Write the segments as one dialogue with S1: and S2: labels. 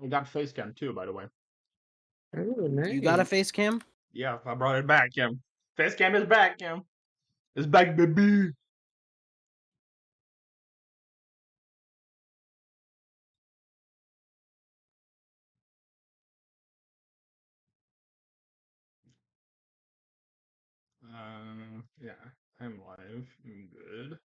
S1: We got face cam too, by the way.
S2: Oh,
S3: You got a
S2: nice.
S3: face cam?
S1: Yeah, I brought it back, Kim. Face cam is back, Kim. It's back, baby. Yeah, I'm live. I'm good.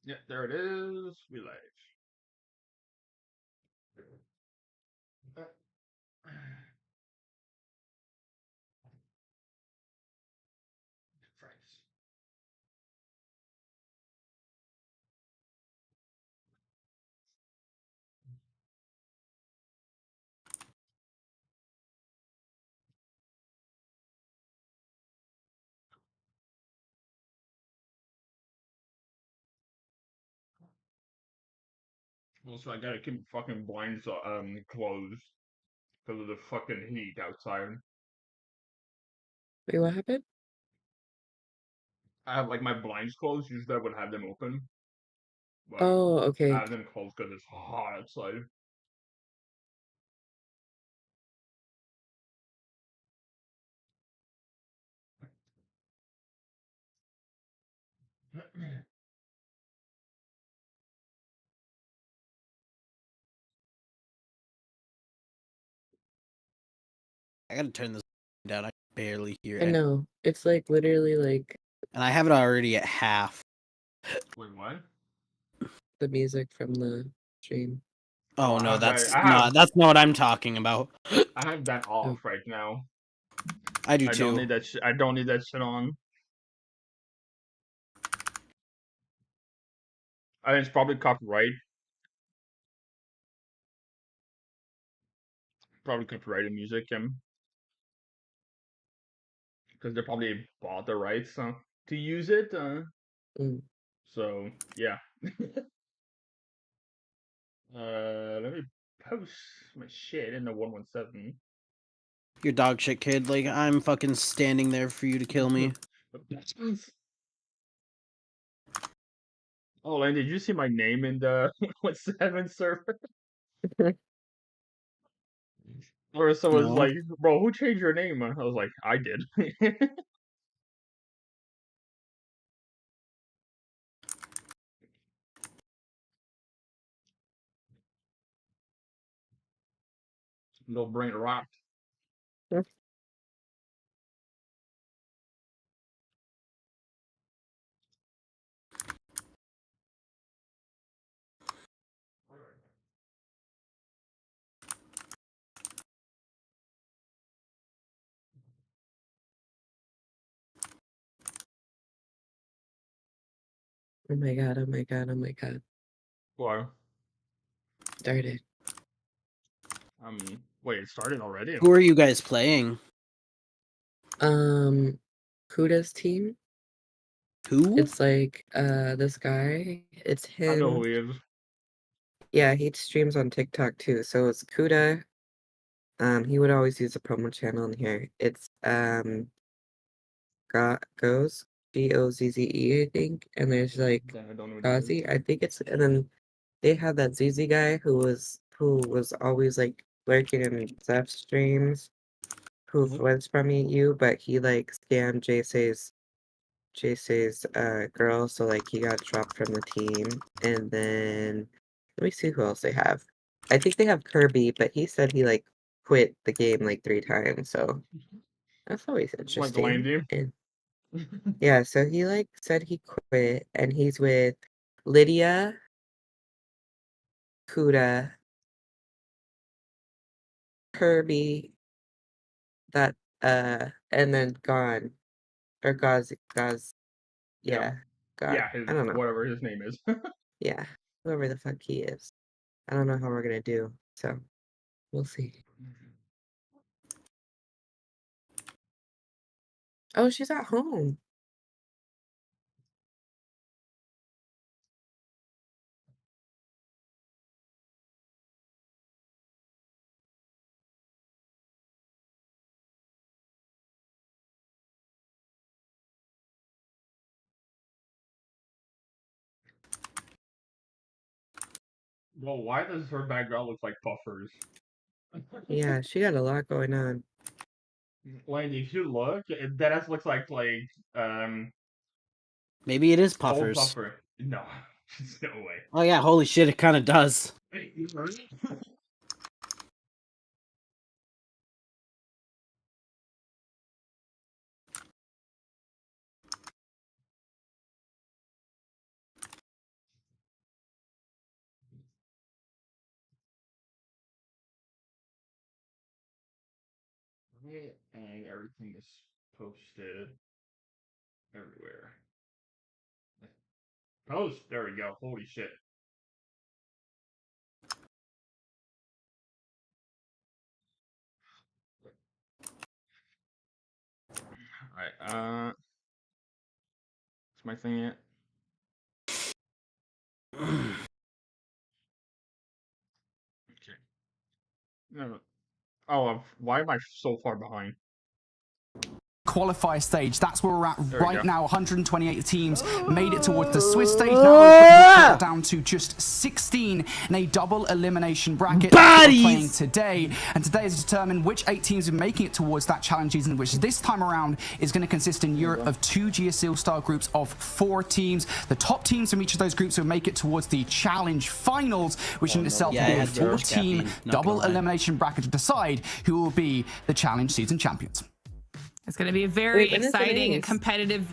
S1: Yeah, there it is. We live. Uh, Christ. Also, I gotta keep fucking blinds closed because of the fucking heat outside.
S2: Wait, what happened?
S1: I have like my blinds closed. Usually I would have them open, but
S2: Oh,
S1: I
S2: okay.
S1: have them closed because it's hot outside.
S3: I gotta turn this down. I can barely hear
S2: I
S3: it.
S2: know. It's like literally like
S3: And I have it already at half.
S1: Wait, what?
S2: the music from the stream.
S1: Oh,
S3: Oh no,
S1: I
S3: that's
S1: have
S3: not what I'm talking about.
S1: I have that
S2: Oh,
S1: off right now.
S3: I do
S1: I don't
S3: too.
S1: need that. I don't need that shit on. I think it's probably copyright. Probably copyrighted music, because they probably bought the rights to use it.
S2: mm.
S1: So yeah. Let me post my shit in the 117.
S3: Your dog shit kid. Like I'm fucking standing there for you to kill me.
S1: Oh, and did you see my name in the 117 server? Or someone's
S3: No.
S1: like, "Bro, who changed your name?" I was like, "I did." Little brain rot.
S2: Oh my god, oh my god, oh my god.
S1: Why?
S2: Started.
S1: Wait, it started already?
S3: Who are you guys playing?
S2: Kuda's team.
S3: Who?
S2: It's like this guy. It's
S1: I know
S2: him.
S1: who he is.
S2: Yeah, he streams on TikTok too. So it's Kuda. He would always use a promo channel in here. It's goes Gozze, I think. And there's like
S1: Then I don't know what he is.
S2: Gazi. I think it's and then they have that ZZ guy who was always like lurking in Zeph streams, who
S1: Mhm.
S2: was from EU, but he like scammed Jaycee's girl, so like he got dropped from the team. And then let me see who else they have. I think they have Kirby, but he said he like quit the game like 3 times, so that's always
S1: Like
S2: interesting.
S1: Landy.
S2: And yeah, so he like said he quit and he's with Lydia, Kuda, Kirby, that and then Gone or Gaz,
S1: Yeah.
S2: yeah, God.
S1: Yeah, his
S2: I don't know.
S1: whatever his name is.
S2: Yeah, whoever the fuck he is. I don't know how we're gonna do, so we'll see. Oh, she's at home.
S1: Well, why does her background look like puffers?
S2: Yeah, she got a lot going on.
S1: Like, if you look, that looks like
S3: Maybe it is
S1: cold
S3: puffers.
S1: puffer. No, there's no way.
S3: Oh yeah, holy shit, it kind of does.
S1: And everything is posted everywhere. Post. There we go. Holy shit. Alright, is my thing yet? Okay. No. Oh, why am I so far behind?
S4: Qualifier stage. That's where we're at
S1: There we
S4: right
S1: go.
S4: now. 128 teams made it towards the Swiss stage. Now we're down to just 16 in a double elimination bracket that we're playing today. And today is to determine which 8 teams are making it towards that challenge season, which this time around is going to consist in Europe of 2 GSL style groups of 4 teams. The top teams from each of those groups will make it towards the challenge finals, which in itself will be a 4-team double elimination bracket to decide who will be the challenge season champions.
S5: It's going to be a very exciting and competitive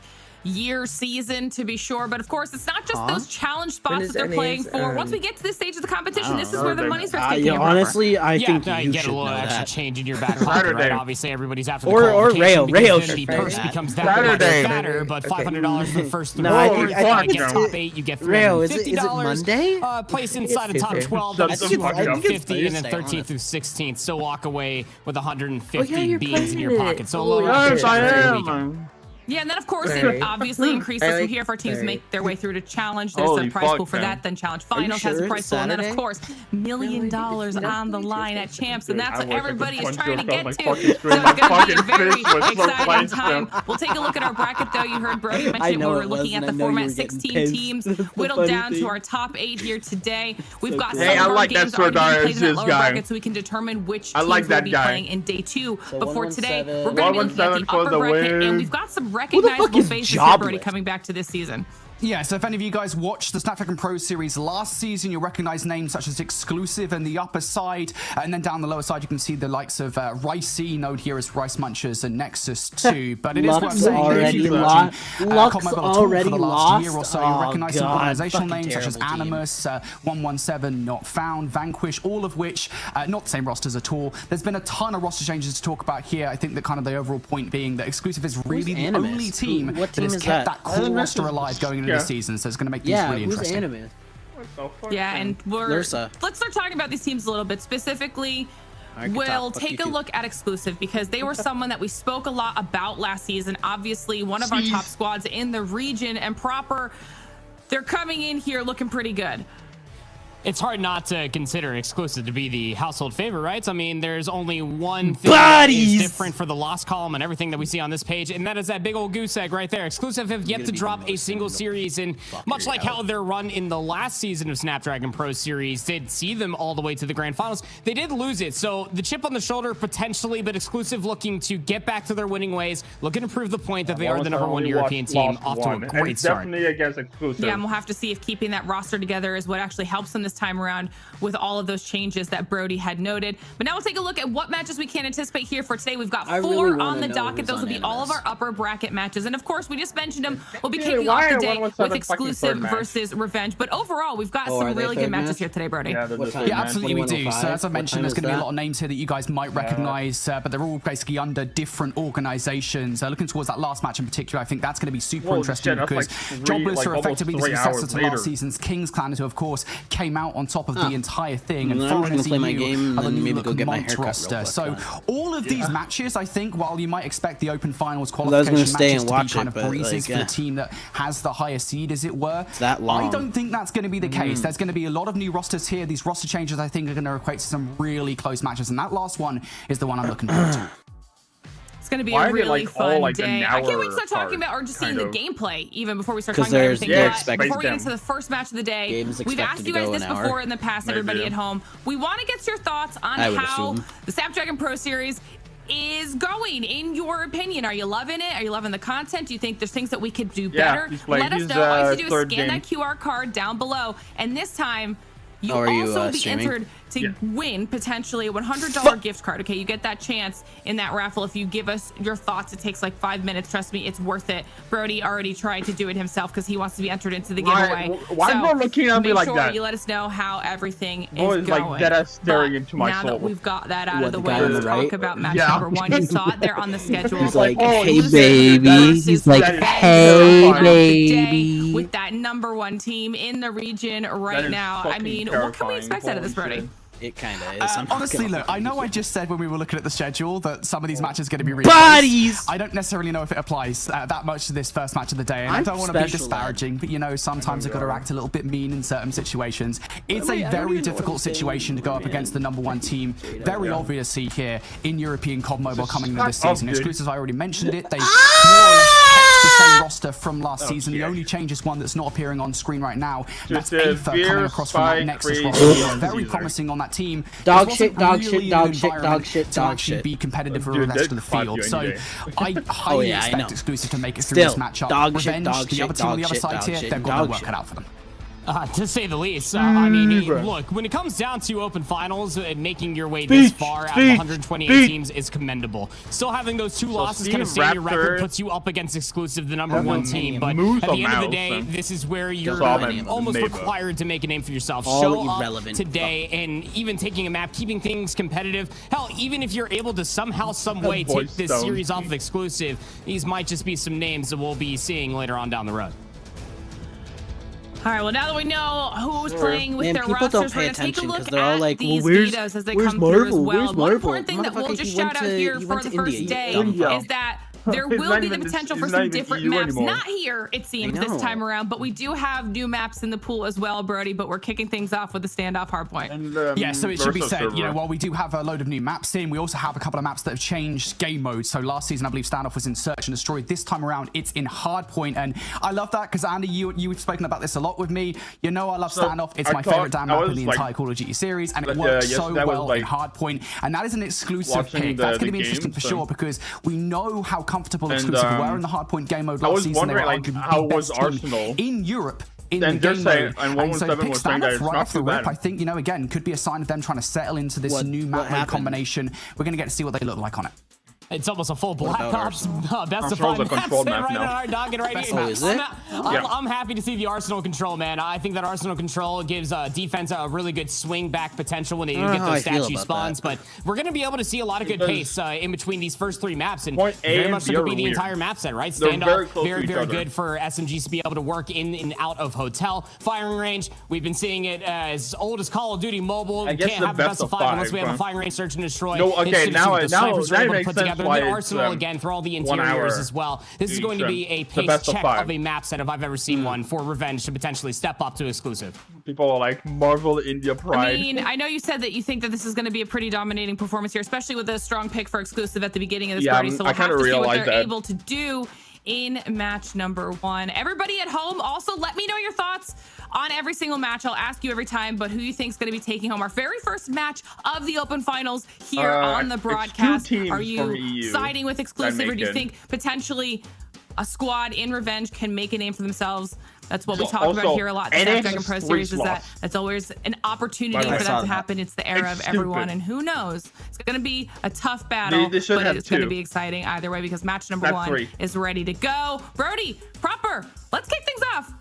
S5: season to be sure, but of course it's not just those challenge spots that they're playing for. Once we get to this stage of the competition, this is where the money starts getting
S3: honestly, I think
S6: you get a little extra change in your back pocket, right? Obviously, everybody's after the
S3: or Rail
S6: the purse becomes that much fatter, but $500 for the first 3 rounds. Get top 8, you get $350.
S3: Is it Monday?
S6: Place inside the top 12, that's $250, and then 13th through 16th. So walk away with 150 beans in your pocket. So low.
S1: Yes, I am.
S5: Yeah, and then of course it obviously increases from here if our teams make their way through to challenge. There's a prize pool for that. Then challenge finals has a prize pool, and then of course $1 million on the line at champs, and that's what everybody is trying to get to. So it's going to be a very exciting time. We'll take a look at our bracket though. You heard Brody mention when we were looking at the format. 16 teams whittled down to our top 8 here today. We've got some of our games already being played in that lower bracket, so we can determine which teams will be playing in day 2. But for today, we're going to be looking at the upper bracket, and we've got some recognizable faces here, Brody, coming back to this season.
S4: Yeah, so if any of you guys watched the Snapdragon Pro Series last season, you'll recognize names such as Exclusive in the upper side, and then down the lower side you can see the likes of Ricey, known here as Rice Munchers, and Nexus 2. But it is worth saying that if you've been watching COD for the last year or so, you'll recognize some organizational names such as Animus, 117 Not Found, Vanquish, all of which not the same rosters at all. There's been a ton of roster changes to talk about here. I think that kind of the overall point being that Exclusive is really the only team that has kept that core roster alive going into this season, so it's going to make things really interesting.
S5: Yeah, and let's start talking about these teams a little bit. Specifically, we'll take a look at Exclusive because they were someone that we spoke a lot about last season. Obviously, one of our top squads in the region and proper. They're coming in here looking pretty good.
S6: It's hard not to consider Exclusive to be the household favorite, right? I mean, there's only one thing that is different for the loss column and everything that we see on this page, and that is that big old goose egg right there. Exclusive have yet to drop a single series, and much like how their run in the last season of Snapdragon Pro Series did see them all the way to the grand finals, they did lose it. So the chip on the shoulder potentially, but Exclusive looking to get back to their winning ways, looking to prove the point that they are the #1 European team, off to a great start.
S1: Definitely against Exclusive.
S5: Yeah, and we'll have to see if keeping that roster together is what actually helps them this time around with all of those changes that Brody had noted. But now we'll take a look at what matches we can anticipate here for today. We've got 4 on the docket. Those will be all of our upper bracket matches. And of course, we just mentioned them. We'll be kicking off the day with Exclusive versus Revenge. But overall, we've got some really good matches here today, Brody.
S4: Yeah, absolutely we do. So as I mentioned, there's going to be a lot of names here that you guys might recognize, but they're all basically under different organizations. Looking towards that last match in particular, I think that's going to be super interesting because Jobless are effectively the successor to last season's Kings Clan, who of course came out on top of the entire thing, and Foreigners EU are the new look Mont roster. So all of these matches, I think, while you might expect the open finals qualification matches to be kind of breezes for the team that has the higher seed, as it were, I don't think that's going to be the case. There's going to be a lot of new rosters here. These roster changes, I think, are going to equate to some really close matches, and that last one is the one I'm looking forward to.
S5: going to be a really fun day. I can't wait to start talking about or just seeing the gameplay even before we start talking about everything. Before we get into the first match of the day, we've asked you guys this before in the past, everybody at home. We want to get your thoughts on how the Snapdragon Pro Series is going, in your opinion. Are you loving it? Are you loving the content? Do you think there's things that we could do better? Let us know. All you have to do is scan that QR card down below. And this time, you also be entered to win potentially a $100 gift card. Okay, you get that chance in that raffle if you give us your thoughts. It takes like 5 minutes. Trust me, it's worth it. Brody already tried to do it himself because he wants to be entered into the giveaway.
S1: Why are you looking at me like that?
S5: Make sure you let us know how everything is going.
S1: Like dead-ass staring into my soul.
S5: Now that we've got that out of the way, let's talk about match number 1. You saw it there on the schedule.
S3: He's like, hey baby. He's like, hey baby.
S5: With that number 1 team in the region right now. I mean, what can we expect out of this, Brody?
S3: It kind of is.
S4: Honestly, look, I know I just said when we were looking at the schedule that some of these matches are going to be really
S3: bodies.
S4: I don't necessarily know if it applies that much to this first match of the day, and I don't want to be disparaging, but you know, sometimes I've got to act a little bit mean in certain situations. It's a very difficult situation to go up against the number 1 team. Very obviously here in European COD Mobile coming into this season. Exclusives, I already mentioned it. They more or less kept the same roster from last season. The only change is one that's not appearing on screen right now. That's Aether coming across from that Nexus roster. Very promising on that team.
S3: Dog shit, to
S4: actually be competitive for the rest of the field. So I highly expect Exclusive to make it through this matchup. Revenge, the other team on the other side here, they've got their work cut out for them.
S6: To say the least. I mean, look, when it comes down to open finals, making your way this far out of 128 teams is commendable. Still having those 2 losses kind of stay in your record puts you up against Exclusive, the number 1 team. But at the end of the day, this is where you're almost required to make a name for yourself. Show up today, and even taking a map, keeping things competitive. Hell, even if you're able to somehow, some way take this series off of Exclusive, these might just be some names that we'll be seeing later on down the road.
S5: All right, well, now that we know who's playing with their rosters, we're going to take a look
S3: all
S5: at
S3: like,
S5: these Vitos as they come through as well. One important thing that we'll just shout out here for the first day is that there will be the potential for some different maps. Not here, it seems, this time around, but we do have new maps in the pool as well, Brody, but we're kicking things off with the standoff hardpoint.
S4: Yeah, so it should be said, you know, while we do have a load of new maps in, we also have a couple of maps that have changed game modes. So last season, I believe standoff was in Search and Destroy. This time around, it's in hardpoint, and I love that because, Andy, you've spoken about this a lot with me. You know I love standoff. It's my favorite damn map in the entire Call of Duty series, and it works so well in hardpoint, and that is an exclusive pick. That's going to be interesting for sure because we know how comfortable Exclusive were in the hardpoint game mode last season. They were arguably
S1: how
S4: the
S1: was
S4: best
S1: Arsenal
S4: in Europe in the game mode. And so pick standoff right off the rip, I think, you know, again, could be a sign of them trying to settle into this new map mode combination. We're going to get to see what they look like on it.
S6: It's almost a full Black Ops best of 5 maps right now. I'm happy to see the Arsenal control, man. I think that Arsenal control gives defense a really good swing back potential when they do get those statue spawns. But we're going to be able to see a lot of good pace in between these first 3 maps, and very much so could be the entire map set, right? Stand up, very good for SMGs to be able to work in and out of hotel. Firing range, we've been seeing it as old as Call of Duty Mobile. We can't have the best of 5 unless we have a firing range, search and destroy.
S1: No, okay, now it makes sense.
S6: And then Arsenal again for all the interiors as well. This is going to be a pace check of a map set if I've ever seen one for Revenge to potentially step up to exclusive.
S1: People are like Marvel India Pride.
S5: I mean, I know you said that you think that this is going to be a pretty dominating performance here, especially with a strong pick for exclusive at the beginning of this party. So we'll have to see what they're able to do in match number 1. Everybody at home, also let me know your thoughts on every single match. I'll ask you every time, but who you think is going to be taking home our very first match of the open finals here on the broadcast? Are you siding with exclusive, or do you think potentially a squad in Revenge can make a name for themselves? That's what we talk about here a lot. The Snapdragon Pro Series is that's always an opportunity for that to happen. It's the era of everyone, and who knows? It's going to be a tough battle, but it's going to be exciting either way because match number 1 is ready to go. Brody, Proper, let's kick things off.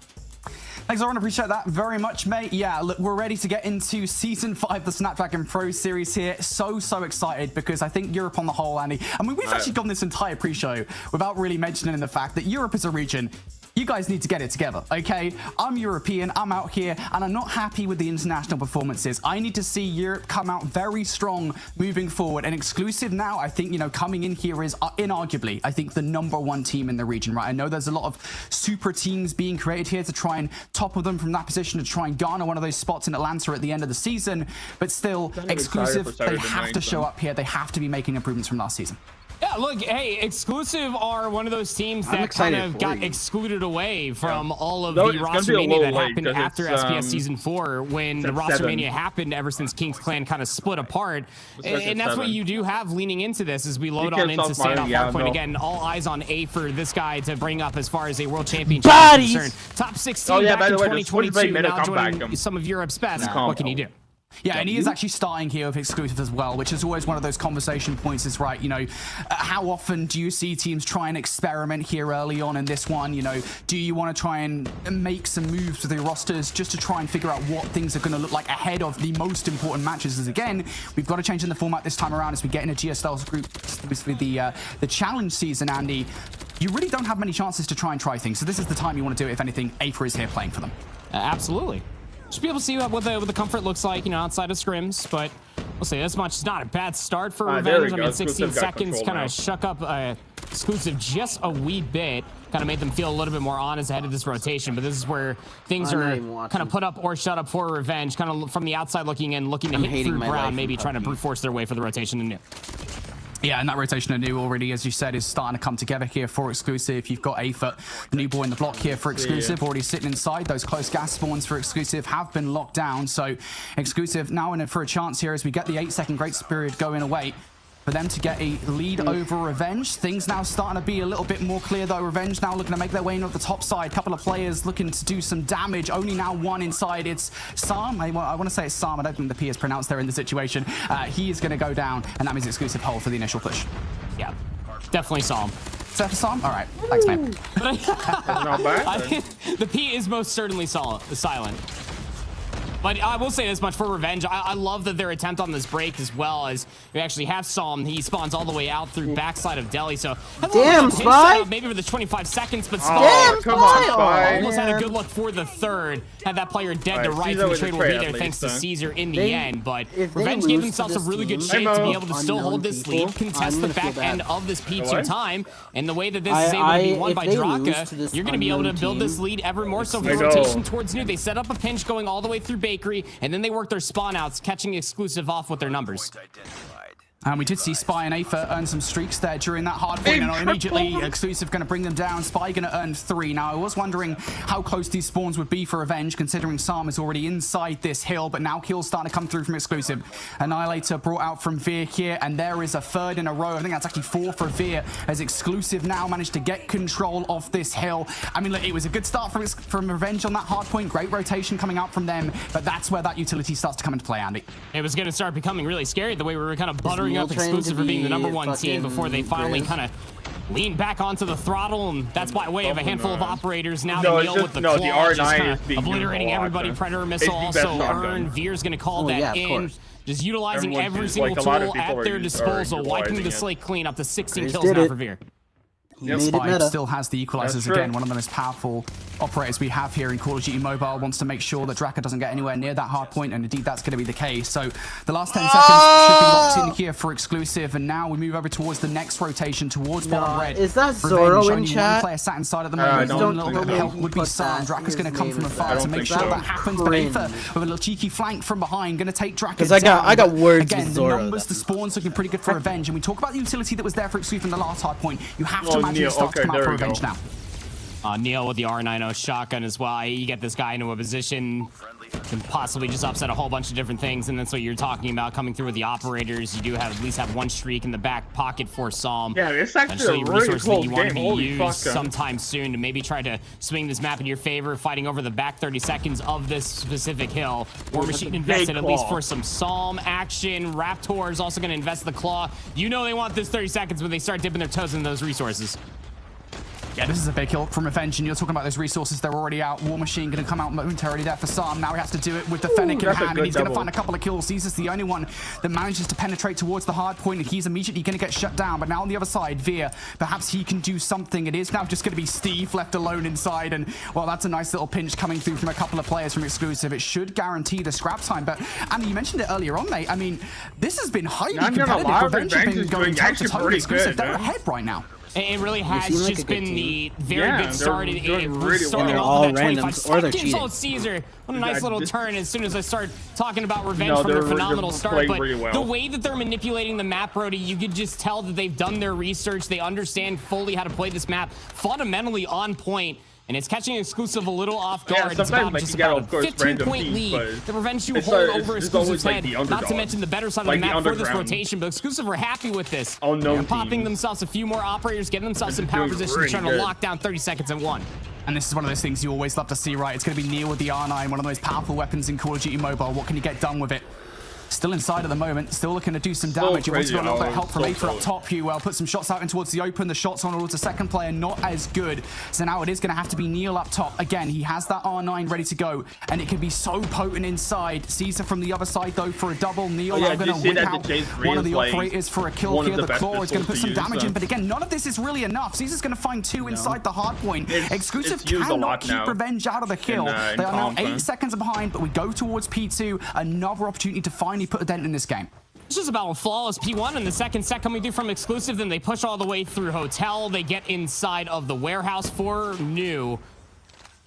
S4: Thanks, Lauren. Appreciate that very much, mate. Yeah, look, we're ready to get into Season 5 of the Snapdragon Pro Series here. So excited because I think Europe on the whole, Andy, I mean, we've actually gone this entire pre-show without really mentioning the fact that Europe is a region. You guys need to get it together, okay? I'm European, I'm out here, and I'm not happy with the international performances. I need to see Europe come out very strong moving forward. And exclusive now, I think, you know, coming in here is inarguably, I think, the #1 team in the region, right? I know there's a lot of super teams being created here to try and topple them from that position to try and garner one of those spots in Atlanta at the end of the season. But still, exclusive, they have to show up here. They have to be making improvements from last season.
S6: Yeah, look, hey, Exclusive are one of those teams that kind of got excluded away from all of the roster mania that happened after SPS Season 4 when the roster mania happened ever since King's Clan kind of split apart. And that's what you do have leaning into this as we load on into standoff hardpoint. Again, all eyes on A for this guy to bring up as far as a world championship is concerned. Top 16 back in 2022, now joining some of Europe's best. What can you do?
S4: Yeah, and he is actually starting here with Exclusive as well, which is always one of those conversation points is, right, you know, how often do you see teams try and experiment here early on in this one? You know, do you want to try and make some moves with your rosters just to try and figure out what things are going to look like ahead of the most important matches? As again, we've got to change in the format this time around as we get into GSL's group with the challenge season, Andy. You really don't have many chances to try things, so this is the time you want to do it. If anything, Aether is here playing for them.
S6: Absolutely. Should be able to see what the comfort looks like, you know, outside of scrims, but we'll say this much is not a bad start for Revenge. I mean, 16 seconds kind of shook up Exclusive just a wee bit, kind of made them feel a little bit more honest ahead of this rotation, but this is where things are kind of put up or shut up for Revenge, kind of from the outside looking in, looking to hit through Brown, maybe trying to brute force their way for the rotation in New.
S4: Yeah, and that rotation of New already, as you said, is starting to come together here for Exclusive. You've got Aether, the new boy in the block here for Exclusive, already sitting inside. Those close gas spawns for Exclusive have been locked down. So Exclusive now in for a chance here as we get the 8-second grace period going away. For them to get a lead over Revenge. Things now starting to be a little bit more clear though. Revenge now looking to make their way in at the top side. Couple of players looking to do some damage. Only now one inside. It's Sam. I want to say it's Sam. I don't think the P is pronounced there in the situation. He is going to go down, and that means Exclusive hold for the initial push.
S6: Yeah, definitely Sam.
S4: Is that Sam? All right. Thanks, man.
S1: Not bad.
S6: The P is most certainly silent. But I will say this much for Revenge. I love that their attempt on this break as well as we actually have Psalm. He spawns all the way out through backside of Delhi. So
S3: damn, Spy!
S6: Maybe for the 25 seconds, but Spy almost had a good look for the third. Had that player dead to right, and the trade will be there thanks to Caesar in the end. But Revenge gave themselves a really good shape to be able to still hold this lead, contest the back end of this P2 time. And the way that this is able to be won by Draka, you're going to be able to build this lead ever more so for the rotation towards New. They set up a pinch going all the way through Bakery, and then they work their spawn outs, catching Exclusive off with their numbers.
S4: And we did see Spy and Aether earn some streaks there during that hard point, and immediately Exclusive going to bring them down. Spy going to earn 3. Now, I was wondering how close these spawns would be for Revenge, considering Sam is already inside this hill, but now kills starting to come through from Exclusive. Annihilator brought out from Veer here, and there is a third in a row. I think that's actually 4 for Veer, as Exclusive now managed to get control of this hill. I mean, look, it was a good start from Revenge on that hard point. Great rotation coming out from them, but that's where that utility starts to come into play, Andy.
S6: It was going to start becoming really scary the way we were kind of buttering up Exclusive for being the #1 team before they finally kind of lean back onto the throttle, and that's by way of a handful of operators. Now they deal with the claw,
S1: R9
S6: just kind
S1: is
S6: of
S1: being
S6: obliterating everybody. Predator missile also earned. Veer's going to call that in. Just utilizing every single tool at their disposal, wiping the slate clean. Up to 16 kills now for Veer.
S4: Spy still has the equalizers again, one of the most powerful operators we have here in Call of Duty Mobile. Wants to make sure that Draka doesn't get anywhere near that hard point, and indeed that's going to be the case. So the last 10 seconds should be locked in here for Exclusive, and now we move over towards the next rotation towards bottom red.
S3: Is that Zoro in chat?
S4: One player sat inside at the moment. A little bit of help would be Sam. Draka's going to come from afar to make sure that happens, but Aether with a little cheeky flank from behind, going to take Draka down.
S3: I got words
S4: again,
S3: with Zoro.
S4: the numbers, the spawns looking pretty good for Revenge, and we talk about the utility that was there for Exclusive in the last hard point. You have to imagine it starts to come out for Revenge now.
S6: Neil with the R90 shotgun as well. You get this guy into a position, can possibly just upset a whole bunch of different things, and that's what you're talking about coming through with the operators. You do have at least have one streak in the back pocket for Psalm.
S1: Yeah, it's actually a really cool game.
S6: That you want to use sometime soon to maybe try to swing this map in your favor, fighting over the back 30 seconds of this specific hill. War Machine invested at least for some Psalm action. Raptor is also going to invest the claw. You know they want this 30 seconds when they start dipping their toes in those resources.
S4: Yeah, this is a big kill from Revenge, and you're talking about those resources. They're already out. War Machine going to come out momentarily there for Sam. Now he has to do it with the Fennec in hand, and he's going to find a couple of kills. Caesar's the only one that manages to penetrate towards the hard point, and he's immediately going to get shut down. But now on the other side, Veer, perhaps he can do something. It is now just going to be Steve left alone inside, and, well, that's a nice little pinch coming through from a couple of players from Exclusive. It should guarantee the scrap time, but, Andy, you mentioned it earlier on, mate. I mean, this has been highly competitive. Revenge has been going toe-to-toe with Exclusive. They're ahead right now.
S6: It really has
S3: like
S6: just been the very good start. It was
S1: really
S6: starting
S1: well.
S6: off with that
S3: All
S6: 25
S3: randoms, or they're
S6: seconds.
S3: cheating.
S6: Oh, Caesar. What a nice little turn as soon as I start talking about Revenge
S1: No,
S6: from their
S1: they're
S6: phenomenal start.
S1: playing
S6: But
S1: really well.
S6: the way that they're manipulating the map, Brody, you could just tell that they've done their research. They understand fully how to play this map, fundamentally on point. And it's catching Exclusive a little off guard. It's about just about a 15-point lead. The Revenge you hold over Exclusive's head. Not to mention the better side of the map for this rotation. But Exclusive are happy with this. They're popping themselves a few more operators, getting themselves some power positions, trying to lock down 30 seconds and 1.
S4: And this is one of those things you always love to see, right? It's going to be Neil with the R9, one of the most powerful weapons in Call of Duty Mobile. What can you get done with it? Still inside at the moment, still looking to do some damage. You've also got a little bit of help from Aether up top, who put some shots out in towards the open. The shots on towards the second player, not as good. So now it is going to have to be Neil up top. Again, he has that R9 ready to go, and it can be so potent inside. Caesar from the other side, though, for a double. Neil now going to whip out one of the operators for a kill here. The Claw is going to put some damage in, but again, none of this is really enough. Caesar's going to find 2 inside the hard point. Exclusive cannot keep Revenge out of the kill. They are now 8 seconds behind, but we go towards P2. Another opportunity to finally put a dent in this game.
S6: It's just about a flawless P1 and the second set coming through from Exclusive. Then they push all the way through Hotel. They get inside of the warehouse for New.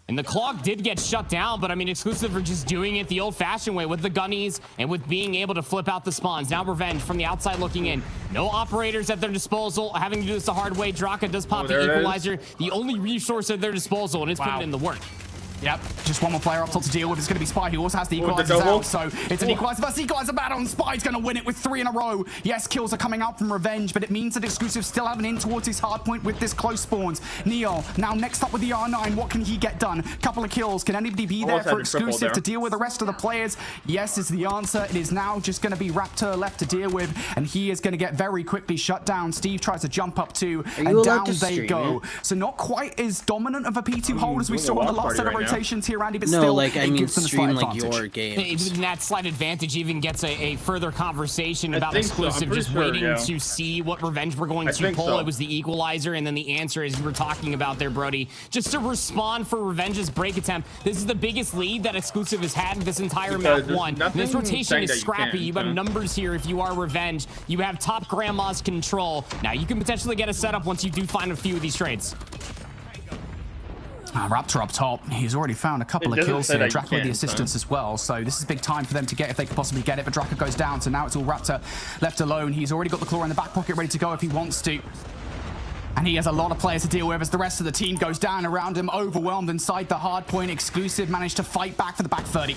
S6: And the clock did get shut down, but I mean, Exclusive are just doing it the old-fashioned way with the gunnies and with being able to flip out the spawns. Now Revenge from the outside looking in. No operators at their disposal, having to do this the hard way. Draka does pop the equalizer. The only resource at their disposal, and it's putting in the work.
S4: Yep, just one more player up top to deal with. It's going to be Spy, who also has the equalizers out, so it's an equalizer versus equalizer battle, and Spy's going to win it with 3 in a row. Yes, kills are coming out from Revenge, but it means that Exclusive still have an in towards his hard point with this close spawns. Neo, now next up with the R9, what can he get done? Couple of kills. Can anybody be there for Exclusive to deal with the rest of the players? Yes is the answer. It is now just going to be Raptor left to deal with, and he is going to get very quickly shut down. Steve tries to jump up too, and down they go. So not quite as dominant of a P2 hold as we saw in the last set of rotations here, Andy, but
S3: no,
S4: still,
S3: like I mean, stream like
S4: advantage.
S3: your games.
S6: That slight advantage even gets a further conversation about Exclusive, just waiting to see what Revenge we're going to pull. It was the equalizer, and then the answer, as you were talking about there, Brody, just to respond for Revenge's break attempt. This is the biggest lead that Exclusive has had in this entire map one. This rotation is scrappy. You have numbers here if you are Revenge. You have top grandma's control. Now you can potentially get a setup once you do find a few of these trades.
S4: Raptor up top, he's already found a couple of kills here. Draka with the assistance as well, so this is big time for them to get if they could possibly get it, but Draka goes down, so now it's all Raptor left alone. He's already got the claw in the back pocket ready to go if he wants to. And he has a lot of players to deal with as the rest of the team goes down around him, overwhelmed inside the hard point. Exclusive managed to fight back for the back 30.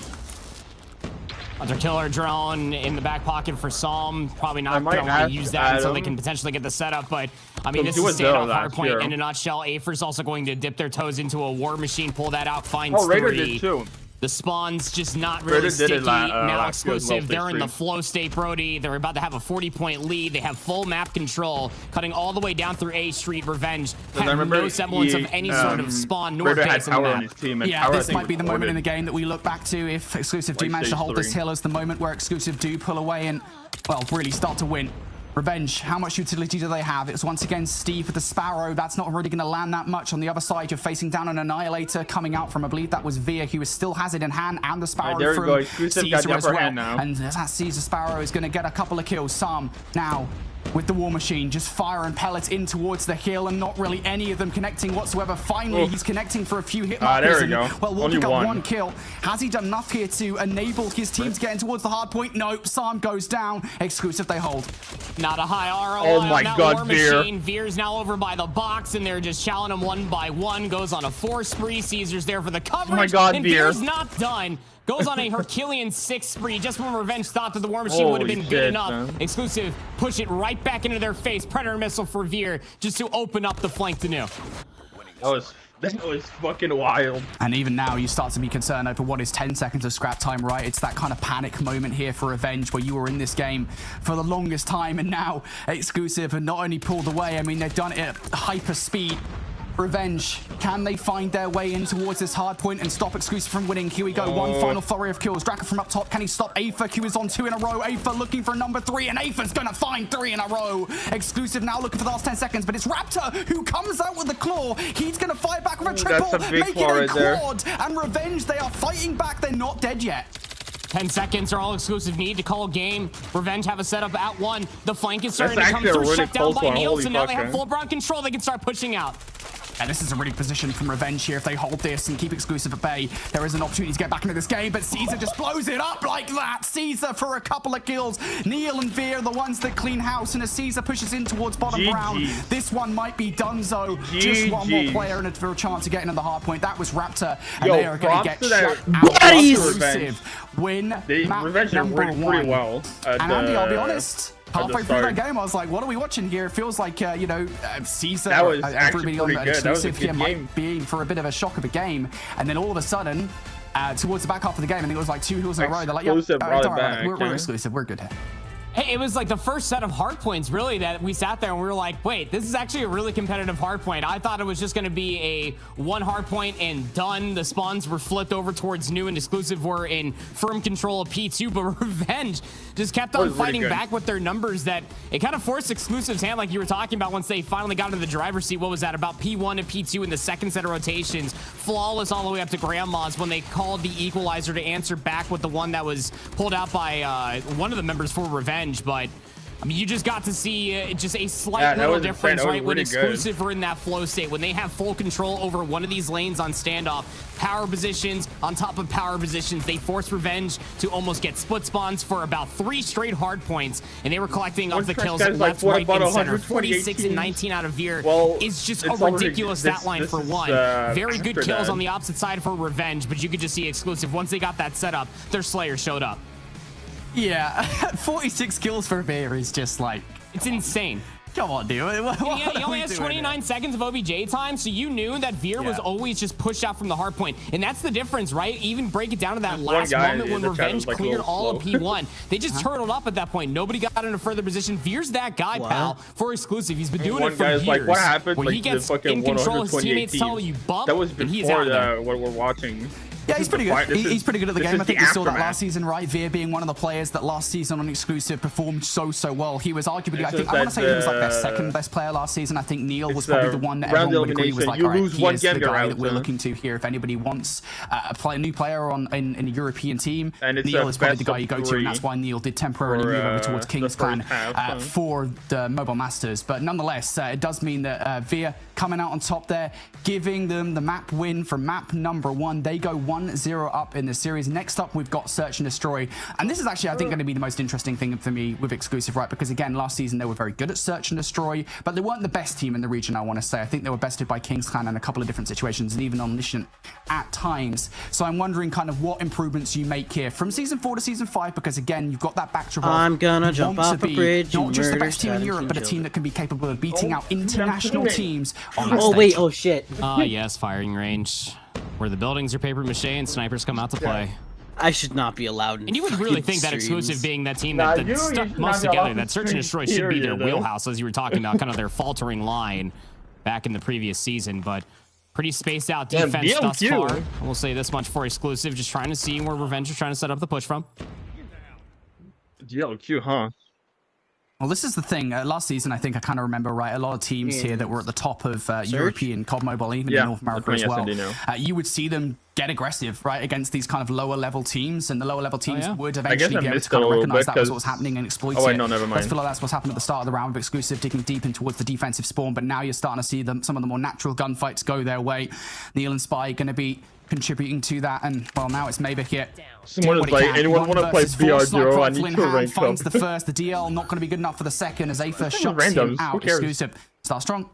S6: Hunter Killer drone in the back pocket for Psalm. Probably not going to use that until they can potentially get the setup, but I mean, this is standoff hardpoint in a nutshell. Afer's also going to dip their toes into a War Machine, pull that out, finds 3.
S1: Raider did too.
S6: The spawn's just not really sticky. Now Exclusive, they're in the flow state, Brody. They're about to have a 40-point lead. They have full map control, cutting all the way down through A Street. Revenge have no semblance of any sort of spawn nor base in the map.
S4: Yeah, this might be the moment in the game that we look back to if Exclusive do manage to hold this hill as the moment where Exclusive do pull away and, well, really start to win. Revenge, how much utility do they have? It's once again Steve with the Sparrow. That's not really going to land that much. On the other side, you're facing down an Annihilator coming out from, I believe that was Via, who still has it in hand, and the Sparrow from Caesar as well. And that Caesar Sparrow is going to get a couple of kills. Sam now with the War Machine, just firing pellets in towards the hill and not really any of them connecting whatsoever. Finally, he's connecting for a few hit markers.
S1: There we go.
S4: Well, Walker got 1 kill. Has he done enough here to enable his team to get in towards the hard point? No, Sam goes down. Exclusive, they hold.
S6: Not a high ROI.
S1: Oh my God,
S6: War Machine. Veer's now over by the box, and they're just challenging him 1 by 1. Goes on a 4 spree. Caesar's there for the coverage.
S1: Oh my God,
S6: and Veer's not done. Goes on a Herculean 6 spree just when Revenge thought that the War Machine would have been good enough. Man. Exclusive, push it right back into their face. Predator missile for Veer just to open up the flank to New.
S1: That was fucking wild.
S4: And even now, you start to be concerned over what is 10 seconds of scrap time, right? It's that kind of panic moment here for Revenge where you were in this game for the longest time, and now Exclusive have not only pulled away, I mean, they've done it at hyper speed. Revenge, can they find their way in towards this hard point and stop Exclusive from winning? Here we go, 1 final flurry of kills. Draka from up top, can he stop Aether? Q is on 2 in a row. Aether looking for number 3, and Aether's gonna find 3 in a row. Exclusive now looking for the last 10 seconds, but it's Raptor who comes out with the claw. He's gonna fight back with a triple, making a quad. And Revenge, they are fighting back. They're not dead yet.
S6: 10 seconds are all exclusive need to call game. Revenge have a setup at 1. The flank is starting to come
S1: actually a
S6: through,
S1: really
S6: shut down
S1: close
S6: by
S1: one.
S6: Neil,
S1: Holy
S6: so now they
S1: fuck,
S6: have full broad control. They can start pushing out.
S4: And this is a really good position from Revenge here. If they hold this and keep exclusive at bay, there is an opportunity to get back into this game, but Caesar just blows it up like that. Caesar for a couple of kills. Neil and Veer, the ones that clean house, and as Caesar pushes in towards bottom brown, this one might be donezo. Just one more player and for a chance to get into the hard point. That was Raptor, and they are going to get shut out. Exclusive win map number 1.
S1: Pretty well.
S4: And Andy, I'll be honest, halfway through that game, I was like, what are we watching here? It feels like, you know, Caesar,
S1: that was actually
S4: everybody on
S1: pretty good. That was a
S4: exclusive
S1: good
S4: here might be for a bit of a shock of a game. And then all of a sudden, towards the back half of the game, I think it was like 2 hills in a row. They're like, yeah, we're exclusive. We're good here.
S6: It was like the first set of hard points, really, that we sat there and we were like, wait, this is actually a really competitive hard point. I thought it was just going to be a 1 hard point and done. The spawns were flipped over towards new, and exclusive were in firm control of P2, but Revenge just kept on fighting back with their numbers. That it kind of forced exclusive's hand, like you were talking about, once they finally got into the driver's seat. What was that, about P1 and P2 in the second set of rotations? Flawless all the way up to Grandma's when they called the equalizer to answer back with the one that was pulled out by one of the members for Revenge. But I mean, you just got to see just a slight little difference, right? When exclusive are in that flow state, when they have full control over one of these lanes on standoff, power positions on top of power positions, they force Revenge to almost get split spawns for about 3 straight hard points, and they were collecting up the kills left, right, and center. 46 and 19 out of Veer is just a ridiculous stat line for one. Very good kills on the opposite side for Revenge, but you could just see exclusive. Once they got that set up, their Slayer showed up.
S4: Yeah, 46 kills for Veer is just like...
S6: It's insane.
S4: Come on, dude.
S6: He only has 29 seconds of OBJ time, so you knew that Veer was always just pushed out from the hard point. And that's the difference, right? Even break it down to that last moment when Revenge cleared all of P1. They just turtled up at that point. Nobody got in a further position. Veer's that guy, pal, for exclusive. He's been doing it for years.
S1: Like, what happened?
S6: When he gets in control, his teammates tell you bump,
S1: that was
S6: and he's out there.
S1: What we're watching.
S4: Yeah, he's pretty good. He's pretty good at the game. I think we saw that last season, right? Veer being one of the players that last season on exclusive performed so well. He was arguably, I want to say he was like their second best player last season. I think Neil was probably the one that everyone would agree was like, all right, he is the guy that we're looking to here. If anybody wants a new player in a European team, Neil is probably the guy you go to, and that's why Neil did temporarily move over towards King's Clan for the Mobile Masters. But nonetheless, it does mean that Veer coming out on top there, giving them the map win for map number 1. They go 1-0 up in the series. Next up, we've got Search and Destroy. And this is actually, I think, going to be the most interesting thing for me with exclusive, right? Because again, last season, they were very good at Search and Destroy, but they weren't the best team in the region, I want to say. I think they were bested by King's Clan in a couple of different situations, and even Omniscient at times. So I'm wondering kind of what improvements you make here from Season 4 to Season 5, because again, you've got that backdrop.
S3: I'm gonna jump off a bridge.
S4: Not just the best team in Europe, but a team that can be capable of beating out international teams on that
S3: stage.
S4: Wait,
S3: oh shit.
S6: Yes, firing range. Where the buildings are paper mache and snipers come out to play.
S3: I should not be allowed in.
S6: And you would really think that exclusive being that team that stuck most together, that Search and Destroy should be their wheelhouse, as you were talking about, kind of their faltering line back in the previous season, but pretty spaced out defense thus far. We'll say this much for exclusive, just trying to see where Revenge is trying to set up the push from.
S1: DLQ, huh?
S4: Well, this is the thing. Last season, I think I kind of remember, right, a lot of teams here that were at the top of European COD Mobile, even in North America as well. You would see them get aggressive, right, against these kind of lower level teams, and the lower level teams would eventually be able to kind of recognize that was what was happening and exploit it. I feel like that's what's happened at the start of the round with exclusive, digging deep in towards the defensive spawn, but now you're starting to see some of the more natural gunfights go their way. Neil and Spy going to be contributing to that, and well, now it's Maybach here.
S1: Someone is like, anyone want to play BR0? I need to rank
S4: finds the first, the DL not going to be good enough for the second as Aether shuts him out. Exclusive, start strong.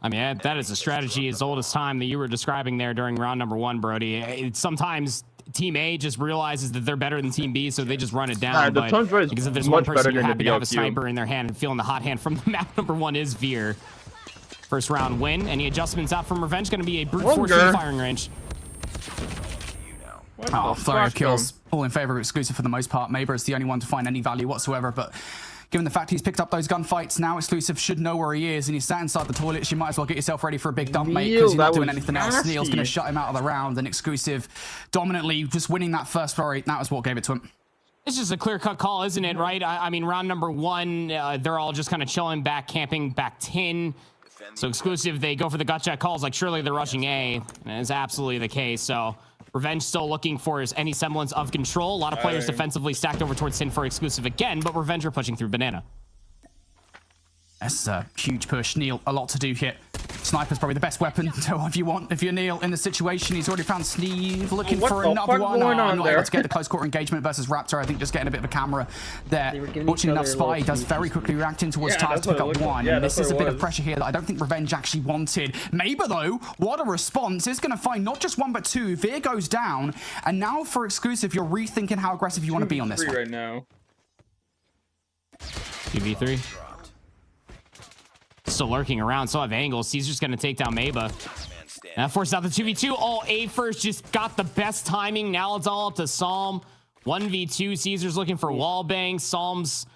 S6: I mean, that is a strategy as old as time that you were describing there during round number 1, Brody. Sometimes Team A just realizes that they're better than Team B, so they just run it down. Because if there's one person you're happy to have a sniper in their hand and feeling the hot hand from the map number 1 is Veer. First round win. Any adjustments out from Revenge? Going to be a brute force firing range.
S4: Oh, flurry of kills. All in favor of exclusive for the most part. Maybach is the only one to find any value whatsoever, but given the fact he's picked up those gunfights, now exclusive should know where he is, and he's sat inside the toilets. You might as well get yourself ready for a big dump, mate, because you're not doing anything else. Neil's going to shut him out of the round, and exclusive dominantly just winning that first flurry. That was what gave it to him.
S6: It's just a clear-cut call, isn't it, right? I mean, round number 1, they're all just kind of chilling back, camping back 10. So exclusive, they go for the gut check calls like surely they're rushing A, and it's absolutely the case. So Revenge still looking for any semblance of control. A lot of players defensively stacked over towards Sin for exclusive again, but Revenge are pushing through Banana.
S4: That's a huge push. Neil, a lot to do here. Sniper's probably the best weapon if you want. If you're Neil in the situation, he's already found Sneeve looking for another one. I'm not able to get the close quarter engagement versus Raptor. I think just getting a bit of a camera there. Watching enough Spy does very quickly reacting towards Tires to pick up one. And this is a bit of pressure here that I don't think Revenge actually wanted. Maybe though, what a response. Is going to find not just one but two. Veer goes down. And now for exclusive, you're rethinking how aggressive you want to be on this one.
S1: Right now.
S6: 2v3. Still lurking around, still have angles. He's just going to take down Maba. That forces out the 2v2. Oh, A-First just got the best timing. Now it's all up to Psalm. 1v2. Caesar's looking for wallbang. Psalm's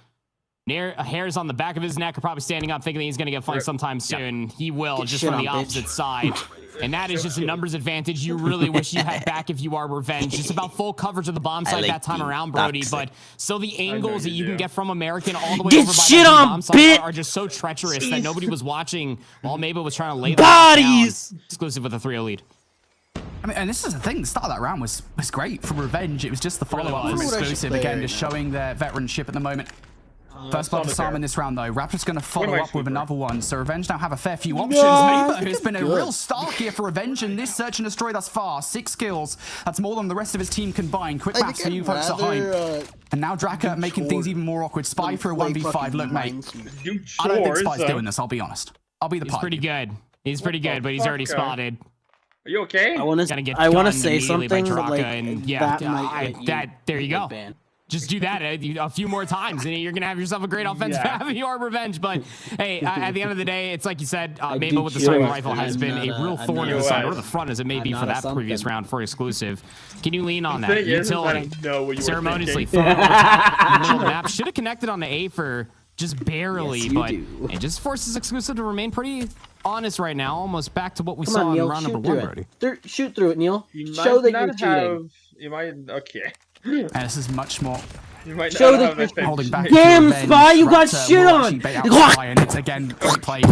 S6: hairs on the back of his neck are probably standing up thinking that he's going to get flanked sometime soon. He will, just from the opposite side. And that is just a numbers advantage you really wish you had back if you are Revenge. Just about full coverage of the bomb site that time around, Brody. But still the angles that you can get from American all the way over by the bomb site are just so treacherous that nobody was watching while Maba was trying to lay bodies down. Exclusive with a 3-0 lead.
S4: I mean, and this is the thing, the start of that round was great for Revenge. It was just the follow-up from exclusive. Again, just showing their veteranship at the moment. First blood for Sam in this round, though. Raptor's going to follow up with another one, so Revenge now have a fair few options. Maba, who's been a real star here for Revenge in this Search and Destroy thus far. 6 kills. That's more than the rest of his team combined. Quick maths for you folks at home. And now Draka making things even more awkward. Spy for a 1v5. Look, mate, I don't think Spy's doing this, I'll be honest. I'll be the
S6: He's pretty good. He's pretty good, but he's already spotted.
S1: Are you okay?
S3: I want to say something, but like,
S6: and yeah, there you go. Just do that a few more times, and you're going to have yourself a great offensive half of your Revenge. But, hey, at the end of the day, it's like you said, Maba with the sniper rifle has been a real thorn in the side, or the front as it may be for that previous round for exclusive. Can you lean on that? Utility. Ceremoniously throw it over top in the middle of the map. Should have connected on the A for just barely, but it just forces exclusive to remain pretty honest right now, almost back to what we saw in round number 1, Brody.
S3: Shoot through it, Neil. Show that you're cheating.
S1: You might, okay.
S4: And this is much more.
S1: You might
S3: show
S1: that
S4: holding back.
S3: Damn, Spy, you got shit on.
S4: And it's again great play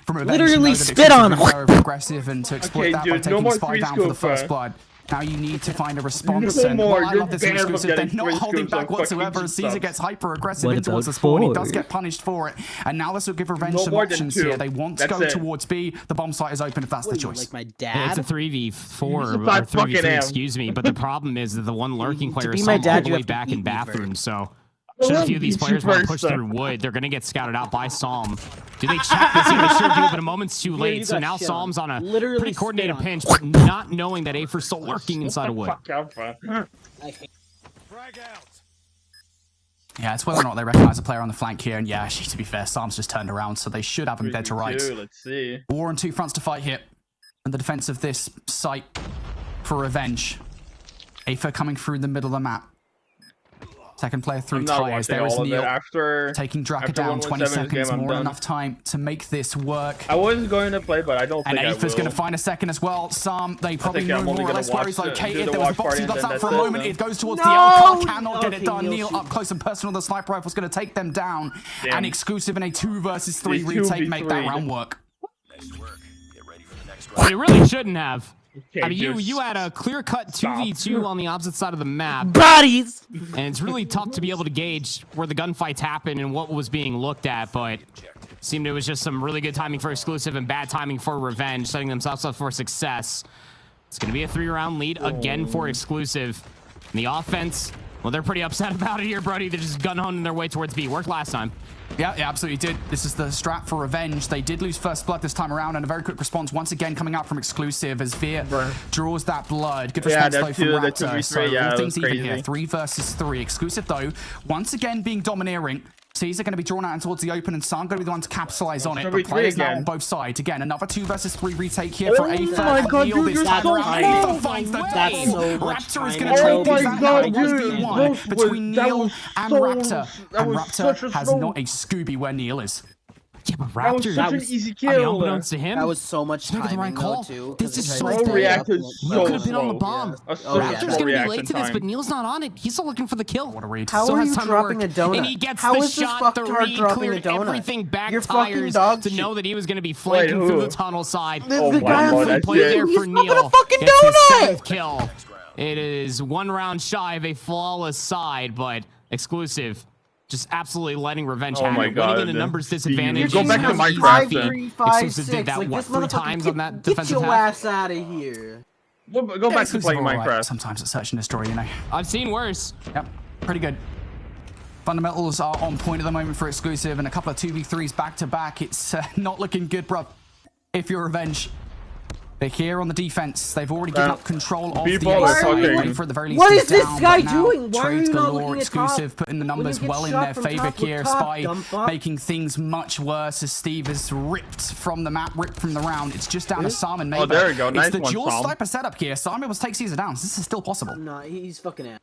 S4: from Revenge.
S3: Literally spit on.
S4: Aggressive and to exploit that by taking Spy down for the first blood. Now you need to find a response, and I love this exclusive. They're not holding back whatsoever. Caesar gets hyper aggressive in towards the spawn. He does get punished for it, and now this will give Revenge some options here. They want to go towards B. The bomb site is open if that's the choice.
S3: Like my dad.
S6: It's a 3v4 or 3v3, excuse me. But the problem is that the one lurking player is all the way back in bathroom. So should a few of these players want to push through wood, they're going to get scouted out by Psalm. Do they check this? Yeah, they sure do, but a moment's too late. So now Psalm's on a pretty coordinated pinch, but not knowing that Afer's still lurking inside of wood.
S4: Yeah, it's whether or not they recognize a player on the flank here. And yeah, actually, to be fair, Psalm's just turned around, so they should have him dead to rights.
S1: Let's see.
S4: War on 2 fronts to fight here. And the defense of this site for Revenge. Afer coming through the middle of the map. Second player through tires. There is Neil taking Draka down. 20 seconds, more than enough time to make this work.
S1: I was going to play, but I don't think I will.
S4: And Afer's going to find a second as well. Sam, they probably know more or less where he's located. There was a box he left out for a moment. It goes towards the L. Cannot get it done. Neil up close and personal. The sniper rifle's going to take them down. And exclusive in a 2 versus 3 retake make that round work.
S6: They really shouldn't have. I mean, you had a clear-cut 2v2 on the opposite side of the map.
S3: Bodies!
S6: And it's really tough to be able to gauge where the gunfights happened and what was being looked at, but it seemed it was just some really good timing for exclusive and bad timing for Revenge, setting themselves up for success. It's going to be a 3-round lead again for exclusive. And the offense, well, they're pretty upset about it here, Brody. They're just gun-honing their way towards B. Worked last time.
S4: Yeah, absolutely did. This is the strat for Revenge. They did lose first blood this time around, and a very quick response once again coming out from exclusive as Veer draws that blood. Good response though from Raptor. So all things even here. 3 versus 3. Exclusive though, once again being domineering. Caesar going to be drawn out towards the open, and Sam going to be the one to capitalize on it. But players now on both sides. Again, another 2 versus 3 retake here for Aether.
S3: Oh my god, dude,
S4: this time around. Aether finds the day. Raptor is going to trade these out now. 1v1 between Neil and Raptor. And Raptor has not a Scooby where Neil is.
S6: Yeah, but Raptor,
S1: that was such an easy kill.
S6: Unbeknownst to him,
S3: that was so much timing,
S6: right call.
S3: Too.
S6: This is so
S1: reacted.
S6: Neil could have been on the bomb.
S1: Yeah.
S6: Raptor's gonna be late to this, but Neil's not on it. He's still looking for the kill.
S4: What a read.
S3: How are you dropping a donut?
S6: And he gets
S3: How
S6: the
S3: is
S6: shot, the read, cleared everything back tires to know that he was gonna be flanking through the tunnel side.
S3: The guy on
S6: play there for Neil.
S3: Fucking
S6: gets
S3: donut.
S6: his 7th kill. It is 1 round shy of a flawless side, but exclusive. Just absolutely letting Revenge have it. Winning in a numbers disadvantage.
S1: Go back to Minecraft.
S6: Exclusive did that, what, 3 times on that defensive half?
S3: Get your ass out of here.
S1: Go back to playing Minecraft.
S4: Right. Sometimes it's search and destroy, you know.
S6: I've seen worse.
S4: Yep, pretty good. Fundamentals are on point at the moment for exclusive, and a couple of 2v3s back to back. It's not looking good, bro. If you're Revenge. They're here on the defense. They've already given up control of the outside. Waiting for at the very least.
S3: What is this
S4: down,
S3: guy doing? Why are
S4: trades
S3: you not
S4: galore.
S3: looking at
S4: Exclusive,
S3: top?
S4: putting the numbers well in their favor here. Spy making things much worse as Steve is ripped from the map, ripped from the round. It's just down to Sam and Maber.
S1: Oh, there we go. Nice
S4: it's the
S1: one,
S4: dual
S1: Sam.
S4: sniper setup here. Sam able to take Caesar down. This is still possible.
S3: No, he's fucking ass.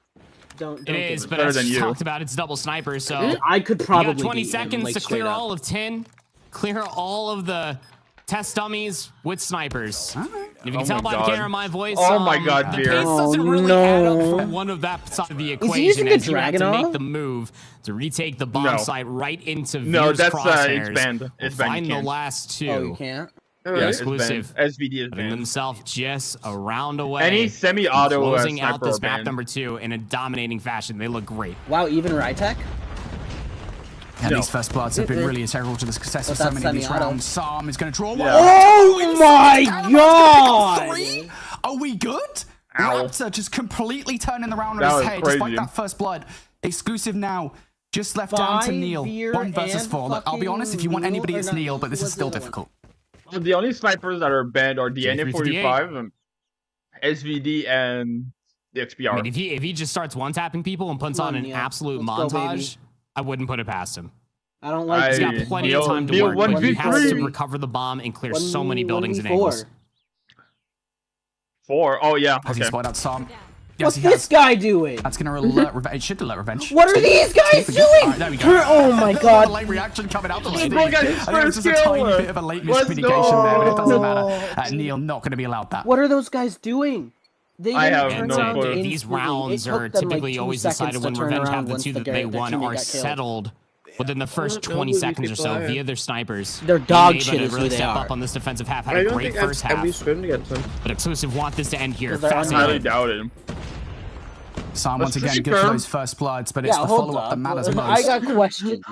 S3: Don't
S6: it is, but
S1: better
S6: as
S1: than
S6: you
S1: you.
S6: talked about, it's double sniper, so
S3: I could probably.
S6: You got 20 seconds to clear all of 10. Clear all of the test dummies with snipers. If you can tell by the camera, my voice.
S1: Oh my God,
S6: the
S1: dear.
S6: pace doesn't really add up for one of that side of the equation.
S3: using
S6: as
S3: the
S6: you have to
S3: Dragunov?
S6: make the move to retake the bomb site right into
S1: No,
S6: Veer's
S1: that's
S6: crosshairs.
S1: it's banned. It's banned.
S6: Find
S1: You
S6: the
S1: can't.
S6: last 2.
S3: Oh, you can't.
S1: Yeah,
S6: exclusive.
S1: It's banned. SVD is
S6: Putting
S1: banned.
S6: themselves just a round away.
S1: Any semi-auto
S6: closing out
S1: sniper
S6: this map
S1: banned.
S6: number 2 in a dominating fashion. They look great.
S3: Wow, even Rytech?
S4: And these first bloods have been really integral to the success of so many of these rounds. Sam is going to draw one.
S3: Oh my God!
S4: 3? Are we good?
S1: Ow.
S4: Raptor just completely turning the round
S1: That
S4: on his
S1: was
S4: head
S1: crazy.
S4: despite that first blood. Exclusive now. Just left down to Neil.
S3: Veer
S4: 1 versus
S3: and
S4: 4. Look, I'll be honest, if you want
S3: fucking
S4: anybody,
S3: Neil,
S4: it's
S3: or not,
S4: Neil, but this
S3: who
S4: is still
S3: was the other
S4: difficult.
S1: The only snipers that are banned are the
S6: J358.
S1: NA45, SVD, and the XPR.
S6: I mean, if he just starts one-tapping people and puts
S3: Come
S6: on
S3: on,
S6: an
S3: Neil.
S6: absolute
S3: Let's go,
S6: montage,
S3: baby.
S6: I wouldn't put it past him.
S3: I don't like.
S6: He's got
S1: Hey,
S6: plenty
S1: Neil-
S6: of time to
S1: Neil
S6: work, but he
S1: 1v3.
S6: has to recover the bomb and clear so many buildings and angles.
S1: 4. Oh yeah.
S4: Has he
S1: Okay.
S4: spotted out Sam? Yes,
S3: What's
S4: he
S3: this
S4: has.
S3: guy doing?
S4: That's going to alert Revenge. It should alert Revenge.
S3: What are these guys doing?
S4: Alright, there we go.
S3: Oh my
S4: A
S3: God!
S4: late reaction coming out from
S1: Hey,
S4: Steve.
S1: bro, got
S4: I
S1: his
S4: think it was
S1: first
S4: just a tiny
S1: kill.
S4: bit of a late
S1: Let's
S4: miscommunication there, but it doesn't
S3: go.
S4: matter. Neil not going to be allowed that.
S3: What are those guys doing? They
S1: I
S3: didn't
S1: have
S3: turn
S1: no
S3: around
S1: clue.
S3: instantly.
S6: These
S3: It
S6: rounds
S3: took
S6: are
S3: them, like,
S6: typically
S3: 2
S6: always
S3: seconds
S6: decided
S3: to
S6: when
S3: turn
S6: Revenge
S3: around
S6: have the
S3: once
S6: 2 that
S3: their
S6: they won
S3: teammate
S6: are
S3: got killed.
S6: settled within the first
S2: don't know
S6: 20
S2: who these
S6: seconds or
S2: people
S6: so
S2: are.
S6: via their snipers.
S3: They're dog
S6: Being
S3: shit
S6: able
S3: is
S6: to
S3: who
S6: really
S3: they
S6: step
S3: are.
S6: up on this defensive half. Had
S2: I
S6: a
S2: don't
S6: great
S2: think
S6: first
S2: I've
S6: half,
S2: scrimmed against him.
S6: but Exclusive want this to end here.
S3: Because they're
S6: Fast
S3: on
S1: Highly
S6: and
S1: doubt it.
S4: Sam once
S1: Let's
S4: again
S1: push it,
S4: good for
S1: girl.
S4: those first bloods, but it's
S3: Yeah,
S4: the
S3: hold
S4: follow-up
S3: up.
S4: that matters
S3: I
S4: most.
S3: got questions.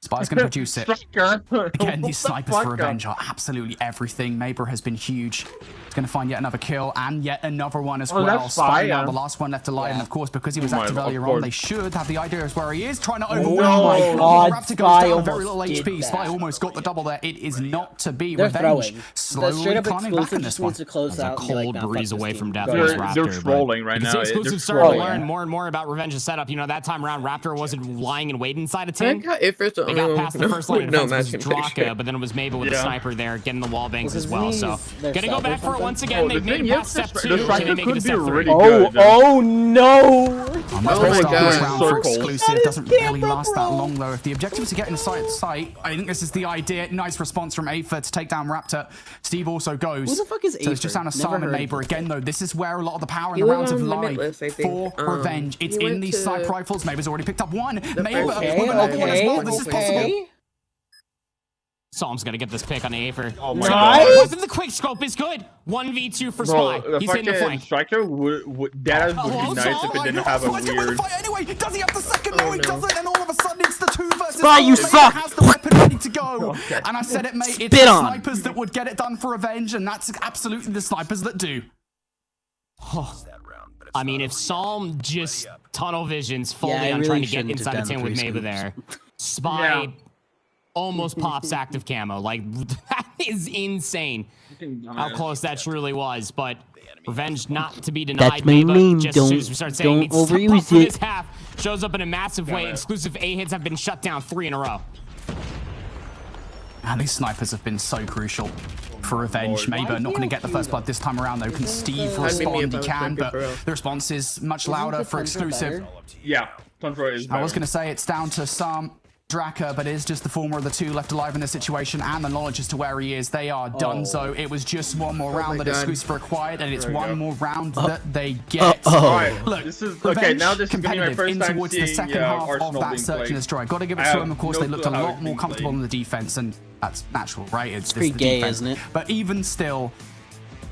S4: Spy's going to produce it.
S1: Striker.
S4: Again, these
S1: What the
S4: snipers for
S1: fuck?
S4: Revenge are absolutely everything. Maber has been huge. He's going to find yet another kill and yet another one as
S1: Oh,
S4: well.
S1: that's
S4: Spy
S1: Spy,
S4: now
S1: yeah.
S4: the last one left alive, and of course, because he was
S1: Oh my
S4: active
S1: God,
S4: earlier
S1: of
S4: on,
S1: course.
S4: they should have the idea as where he is, trying to
S1: Oh
S4: overwhelm.
S1: my
S3: God,
S4: Raptor
S3: Spy
S4: goes down, very little
S3: almost
S4: HP.
S3: did
S4: Spy
S3: that.
S4: almost got the double there. It is not to be.
S3: They're
S4: Revenge
S3: throwing.
S4: slowly
S3: Straight up
S4: climbing back
S3: exclusive
S4: in
S3: just
S4: this one.
S3: needs to close
S6: There's a
S3: out and be like,
S6: cold
S3: nah, fuck
S6: breeze
S3: this
S6: away
S3: team.
S6: from Death
S3: Go
S6: Force
S3: ahead.
S6: Raptor.
S1: They're
S6: but
S1: trolling right
S6: you can
S1: now.
S6: see
S1: They're
S6: Exclusive starting to
S1: trolling.
S6: learn more and more about Revenge's setup. You know, that time around, Raptor wasn't lying in wait inside a
S2: I
S6: tin.
S2: got if it's
S6: They got past the first line of
S2: no
S6: defense was
S2: matching picture.
S6: Draka, but then it was Mabel with the
S1: Yeah.
S6: sniper there, getting the wall bangs
S3: Was
S6: as
S3: his
S6: well. So,
S3: knees their
S6: gonna go
S3: sub or
S6: back for it
S3: something?
S6: once again.
S1: Oh,
S6: They
S1: the
S6: made
S1: thing
S6: it past
S1: is,
S6: step
S1: the
S6: 2. Can
S1: striker
S6: they make it
S1: could
S6: to
S1: be
S6: step 3?
S1: really
S3: Oh,
S1: good.
S3: oh no!
S4: That's
S2: Oh
S4: the
S2: my
S4: start of this
S2: God.
S4: round for
S1: Circles.
S4: exclusive. Doesn't
S3: That is
S4: really last that
S3: camera,
S4: long though. If the objective is to get inside sight, I think this is the idea. Nice response from Aether to take down Raptor. Steve also goes.
S3: Who the fuck is
S4: So it's just
S3: Aether?
S4: down to
S3: Never
S4: Sam and
S3: heard of
S4: Neighbor
S3: him.
S4: again though. This is where a lot of the power in
S2: He
S4: the
S2: was
S4: rounds have
S2: on
S4: lied
S2: Limitless, I think.
S4: for Revenge. It's
S2: he
S4: in
S2: went
S4: these
S2: to
S4: sniper rifles. Neighbor's already picked up one. Neighbor
S2: Okay,
S4: with another one as
S3: okay,
S4: well. This is possible.
S3: okay.
S6: Psalm's gonna get this pick on Aether.
S1: Oh my
S3: Nice.
S1: God.
S6: But the quick scope is good. 1v2 for
S1: Bro,
S6: Spy.
S1: the
S6: He's hitting the
S1: fucking
S6: flank.
S1: striker that would
S6: Hello,
S1: be nice if
S6: Saul?
S1: it didn't have a
S4: Spy's gonna
S1: weird.
S4: fight anyway. Does he have the second? No, he
S2: no.
S4: doesn't. And all of a sudden, it's the 2 versus
S3: Spy, you
S4: 4.
S3: suck.
S4: Has the weapon ready to go.
S1: Okay.
S4: And I said it, mate. It's
S3: Spit
S4: the
S3: on.
S4: snipers that would get it done for Revenge, and that's absolutely the snipers that do.
S6: I mean, if Psalm just tunnel visions fully
S3: Yeah, I
S6: on
S3: really
S6: trying to get
S3: shouldn't have
S6: inside the
S3: done
S6: tin with
S3: 3
S6: Maba
S3: scoops.
S6: there, Spy
S1: Yeah.
S6: almost pops active camo. Like, that is insane how close that truly was. But Revenge not to be denied.
S3: That's my
S6: Maba,
S3: meme.
S6: just as soon as we start saying
S3: Don't
S6: needs to step up
S3: overuse
S6: for this
S3: it.
S6: half, shows up in a massive way.
S1: it.
S6: Exclusive A hits have been shut down 3 in a row.
S4: And these snipers have been so crucial for Revenge. Maba not going to get the first blood this time around, though. Can Steve respond? He can, but the response is much louder for exclusive.
S1: Yeah, Tundra is
S4: I was
S1: better.
S4: going to say it's down to Sam Draka, but it is just the former of the 2 left alive in this situation, and the knowledge as to where he is. They are done. So it was just one more round that
S2: God.
S4: exclusive required, and it's
S1: There we
S4: one
S1: go.
S4: more round that they get.
S1: Alright,
S4: Look,
S1: this is
S4: Revenge,
S1: okay. Now this is gonna be my
S4: competitive
S1: first
S4: in
S1: time
S4: towards the
S1: seeing
S4: second half of
S1: Arsenal
S4: that
S1: being
S4: search and
S1: played.
S4: destroy. Got to give it
S1: I
S4: to
S1: have
S4: them. Of course,
S1: no
S4: they looked
S1: clue
S4: a
S1: how
S4: lot
S1: it's
S4: more
S1: being
S4: comfortable
S1: played.
S4: in the defense, and that's natural, right? It's
S3: pretty
S4: the
S3: gay,
S4: defense.
S3: isn't it?
S4: But even still,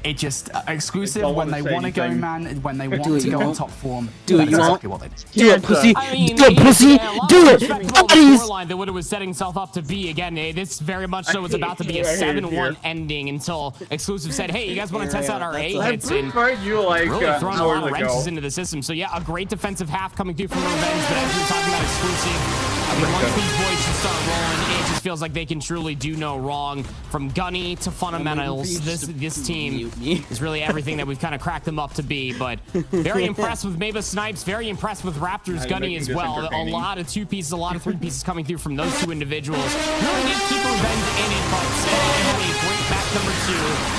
S4: it just exclusive when they want to go, man. When they want to go on top form,
S3: do it.
S4: You exactly what they do.
S3: Do it, pussy.
S6: I mean,
S3: do it, pussy. Do it.
S6: Scoreline that what it was setting itself up to be again. This very much so was about to be a 7-1 ending until exclusive said, "Hey, you guys want to test out our A hits?" And really throwing a lot of wrenches into the system. So yeah, a great defensive half coming through from Revenge. But as we were talking about exclusive, I mean, once these boys just start rolling, it just feels like they can truly do no wrong. From Gunny to fundamentals, this team is really everything that we've kind of cracked them up to be. But very impressed with Maba Snipes, very impressed with Raptors Gunny as well. A lot of 2 pieces, a lot of 3 pieces coming through from those 2 individuals. Really did keep Revenge in it, but still had a great match number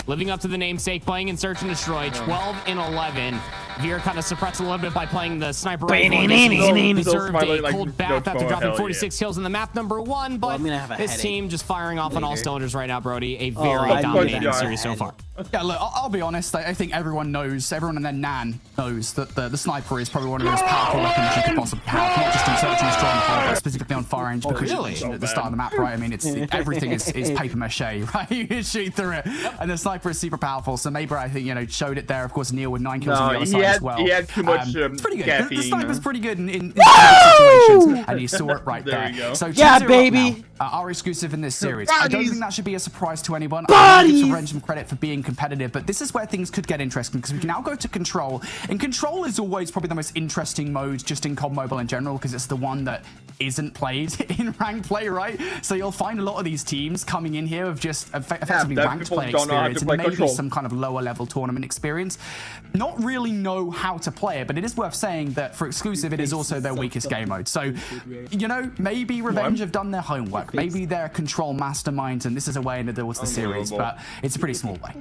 S6: 2, living up to the namesake, playing in Search and Destroy, 12 and 11. Veer kind of suppressed a little bit by playing the sniper rifle. Deserved a cold bath after dropping 46 kills in the map number 1, but this team just firing off on all cylinders right now, Brody. A very dominating series so far.
S4: Yeah, look, I'll be honest. I think everyone in their nan knows that the sniper is probably one of the most powerful weapons you could possibly have, not just in Search and Destroy, but specifically on far range, because you mentioned at the start of the map, right? I mean, everything is paper mache, right? You can shoot through it, and the sniper is super powerful. So maybe I think showed it there. Of course, Neil with 9 kills on the other side as well.
S1: He had too much
S4: pretty good.
S1: caffeine,
S4: the sniper's pretty good in situations, and you saw it right there. So
S3: yeah, baby.
S4: Our exclusive in this series. I don't think that should be a surprise to anyone. I give Revenge some credit for being competitive, but this is where things could get interesting because we can now go to Control, and Control is always probably the most interesting mode just in COD Mobile in general because it's the one that isn't played in ranked play, right? So you'll find a lot of these teams coming in here with just effectively ranked play experience and maybe some kind of lower level tournament experience. Not really know how to play it, but it is worth saying that for exclusive, it is also their weakest game mode. So, maybe Revenge have done their homework. Maybe they're Control masterminds, and this is a way into the series, but it's a pretty small way.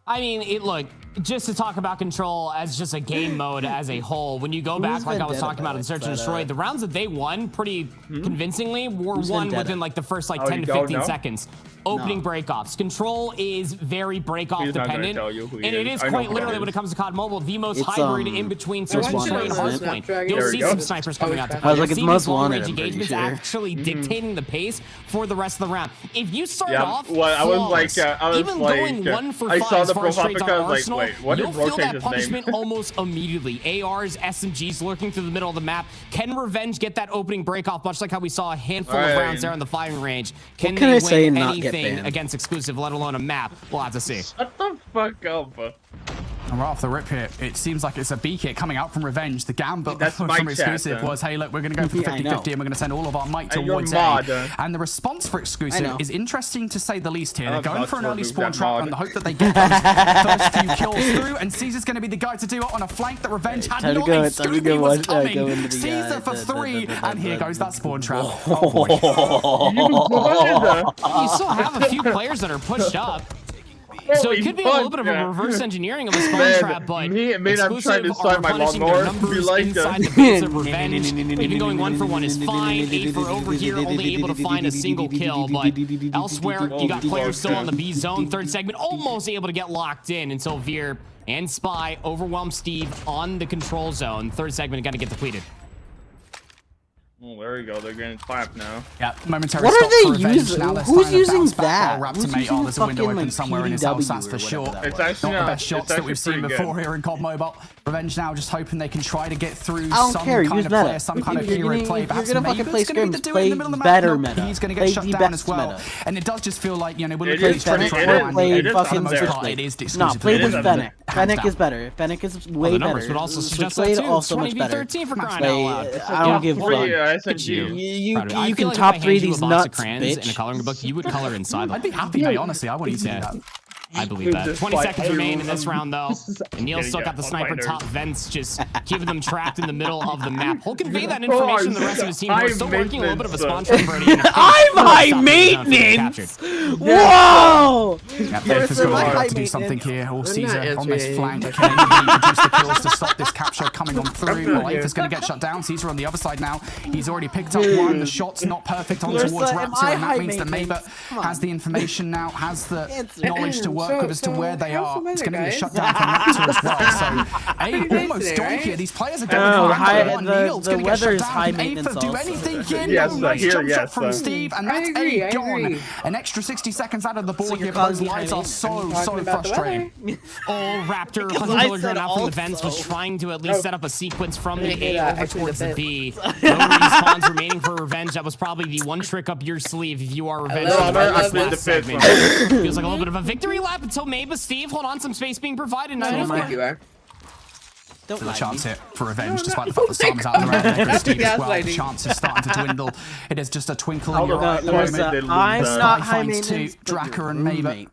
S6: I mean, look, just to talk about Control as just a game mode as a whole, when you go back, like I was talking about in Search and Destroy, the rounds that they won pretty convincingly were won within like the first 10 to 15 seconds. Opening breakoffs. Control is very breakoff dependent, and it is quite literally when it comes to COD Mobile, the most hybrid in between Search and Destroy and Hardpoint. You'll see some snipers coming out to play. You'll see these long-range engagements actually dictating the pace for the rest of the round. If you start off flawless, even going 1 for 5 as far as straight on Arsenal, you'll feel that punishment almost immediately. ARs, SMGs lurking through the middle of the map. Can Revenge get that opening breakoff, much like how we saw a handful of rounds there in the firing range? Can they win anything against exclusive, let alone a map? We'll have to see.
S1: Shut the fuck up.
S4: And right off the rip here, it seems like it's a B kit coming out from Revenge. The gambit from exclusive was, hey, look, we're going to go for 50-50 and we're going to send all of our might towards A. And the response for exclusive is interesting to say the least here. They're going for an early spawn trap and the hope that they get those first few kills through. And Caesar's going to be the guy to do it on a flank that Revenge had not a Scooby was coming. Caesar for 3, and here goes that spawn trap.
S6: You still have a few players that are pushed up. So it could be a little bit of a reverse engineering of a spawn trap, but exclusive are punishing their numbers inside the base of Revenge. Even going 1 for 1 is fine. 8 for over here, only able to find a single kill, but elsewhere, you got players still on the B zone. Third segment, almost able to get locked in until Veer and Spy overwhelm Steve on the control zone. Third segment, got to get depleted.
S1: Oh, there we go. They're getting clapped now.
S4: Yeah, momentary
S3: what
S4: stop
S3: are
S4: for
S3: they
S4: Revenge.
S3: using?
S4: Now
S3: Who's using that?
S4: There's a window open somewhere in his house, that's for sure.
S1: It's actually
S4: not the best shots that we've seen before here in COD Mobile. Revenge now just hoping they can try to get through some kind of player, some kind of hero play. Perhaps maybe it's going to be the do it in the middle of the map. No, he's going to get shut down as well. And it does just feel like, we're looking at Fennec. It is exclusive.
S3: No, play with Fennec. Fennec is better. Fennec is way better.
S6: Would also suggest that too. 20v13 for crying out loud.
S3: I don't give a fuck. You can top 3 these nuts, bitch.
S6: In a coloring book, you would color inside them.
S4: I'd be happy, mate, honestly. I want you to do that.
S6: I believe that. 20 seconds remain in this round, though. And Neil's still got the sniper top vents, just keeping them trapped in the middle of the map. He'll convey that information to the rest of his team. We're still working a little bit of a spawn trap birdie.
S3: I'm high maintenance! Whoa!
S4: Yeah, Faith is going to have to do something here. Or Caesar on this flank. Can he produce the kills to stop this capture coming on through? Leif is going to get shut down. Caesar on the other side now. He's already picked up one. The shot's not perfect on towards Raptor, and that means that Maba has the information now, has the knowledge to work work with as to where they are. It's going to be a shutdown from Raptor as well. So, A almost gone here. These players are going
S3: the weather is high maintenance.
S4: Do anything here?
S1: Yes,
S4: No, nice jump shot from
S1: yes.
S4: Steve, and that's A gone. An extra 60 seconds out of the board here, but those lives are so frustrating.
S6: All Raptor $100 drone out from the vents was trying to at least set up a sequence from the A over towards the B. No respawns remaining for Revenge. That was probably the one trick up your sleeve if you are Revenge. Feels like a little bit of a victory lap until maybe Steve. Hold on, some space being provided.
S4: Still a chance here for Revenge, despite the fact that Sam's out of the round. Steve as well. The chance is starting to dwindle. It is just a twinkle in your eye at the moment.
S3: I'm not high
S4: maintenance. Draka and maybe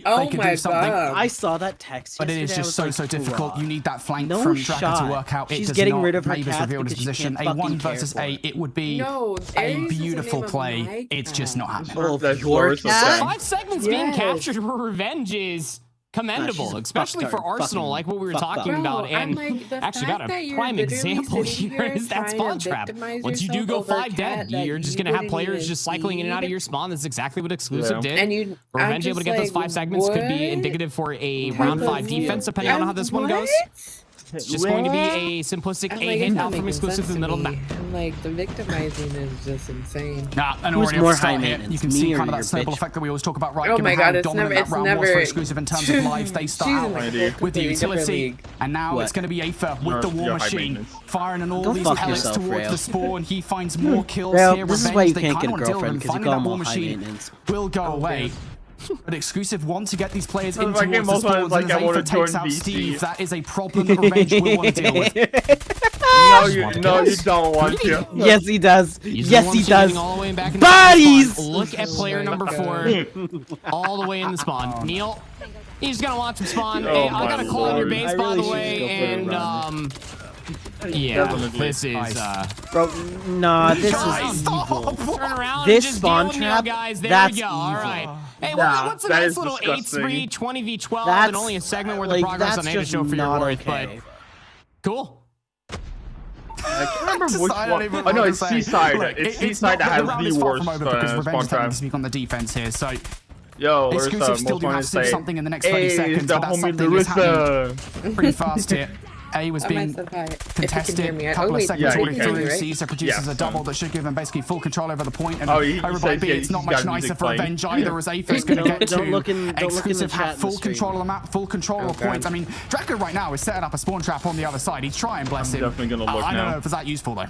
S4: they can do something.
S3: I saw that text.
S4: But it is just so difficult. You need that flank from Draka to work out. It does not. Rid of her Mavis revealed his position. A 1 versus A. It would be a beautiful play. It's just not happening.
S6: 5 segments being captured for Revenge is commendable, especially for Arsenal, like what we were talking about. And actually got a prime example here is that spawn trap. Once you do go 5 dead, you're just going to have players just cycling in and out of your spawn. That's exactly what Exclusive did. And Revenge able to get those 5 segments could be indicative for a round 5 defense, depending on how this one goes. It's just going to be a simplistic A hit out from Exclusive in the middle of the map.
S2: Like, the victimizing is just insane.
S4: And already at the start here, you can see kind of that snowball effect that we always talk about, right? Given how dominant that round was for Exclusive in terms of lives. They start out with the utility, and now it's going to be Aether with the War Machine, firing on all these pellets towards the spawn. He finds more kills here.
S3: This is why you
S4: they
S3: can't
S4: kind
S3: get
S4: of
S3: a girlfriend, because you call them
S4: War
S3: all high
S4: Machine
S3: maintenance.
S4: will go away. But Exclusive want to get these players in towards the spawns, and as Aether takes out Steve, that is a problem that Revenge will want to deal with.
S1: No, you don't want to.
S3: Yes, he does. Yes, he does.
S6: Bodies! Look at player number 4 all the way in the spawn. Neil, he's going to watch him spawn. Hey, I got a call on your base, by the way, and yeah, this is
S3: bro, nah, this is evil.
S6: Turn around
S3: this
S6: and just
S3: spawn
S6: deal with
S3: trap,
S6: Neil, guys. There
S3: that's
S6: we go.
S3: evil.
S6: All right. Hey, what's a nice little 8 spree, 20v12, and only a segment worth of progress on A to show for your worth, but cool.
S1: I can't remember which one. Oh no, it's Seaside. It's Seaside that has the worst spawn trap.
S4: To speak on the defense here, so
S1: yo,
S4: Exclusive still do have to do something in the next 20 seconds, but that something is happening pretty fast here. A was being contested, a couple of seconds already through. Caesar produces a double that should give them basically full control over the point. And over B, it's not much nicer for Revenge either, as Aether's going to get to. Exclusive have full control of the map, full control of points. I mean, Draka right now is setting up a spawn trap on the other side. He's trying, bless him.
S1: Definitely gonna look
S4: I don't
S1: now.
S4: know if it's that useful though.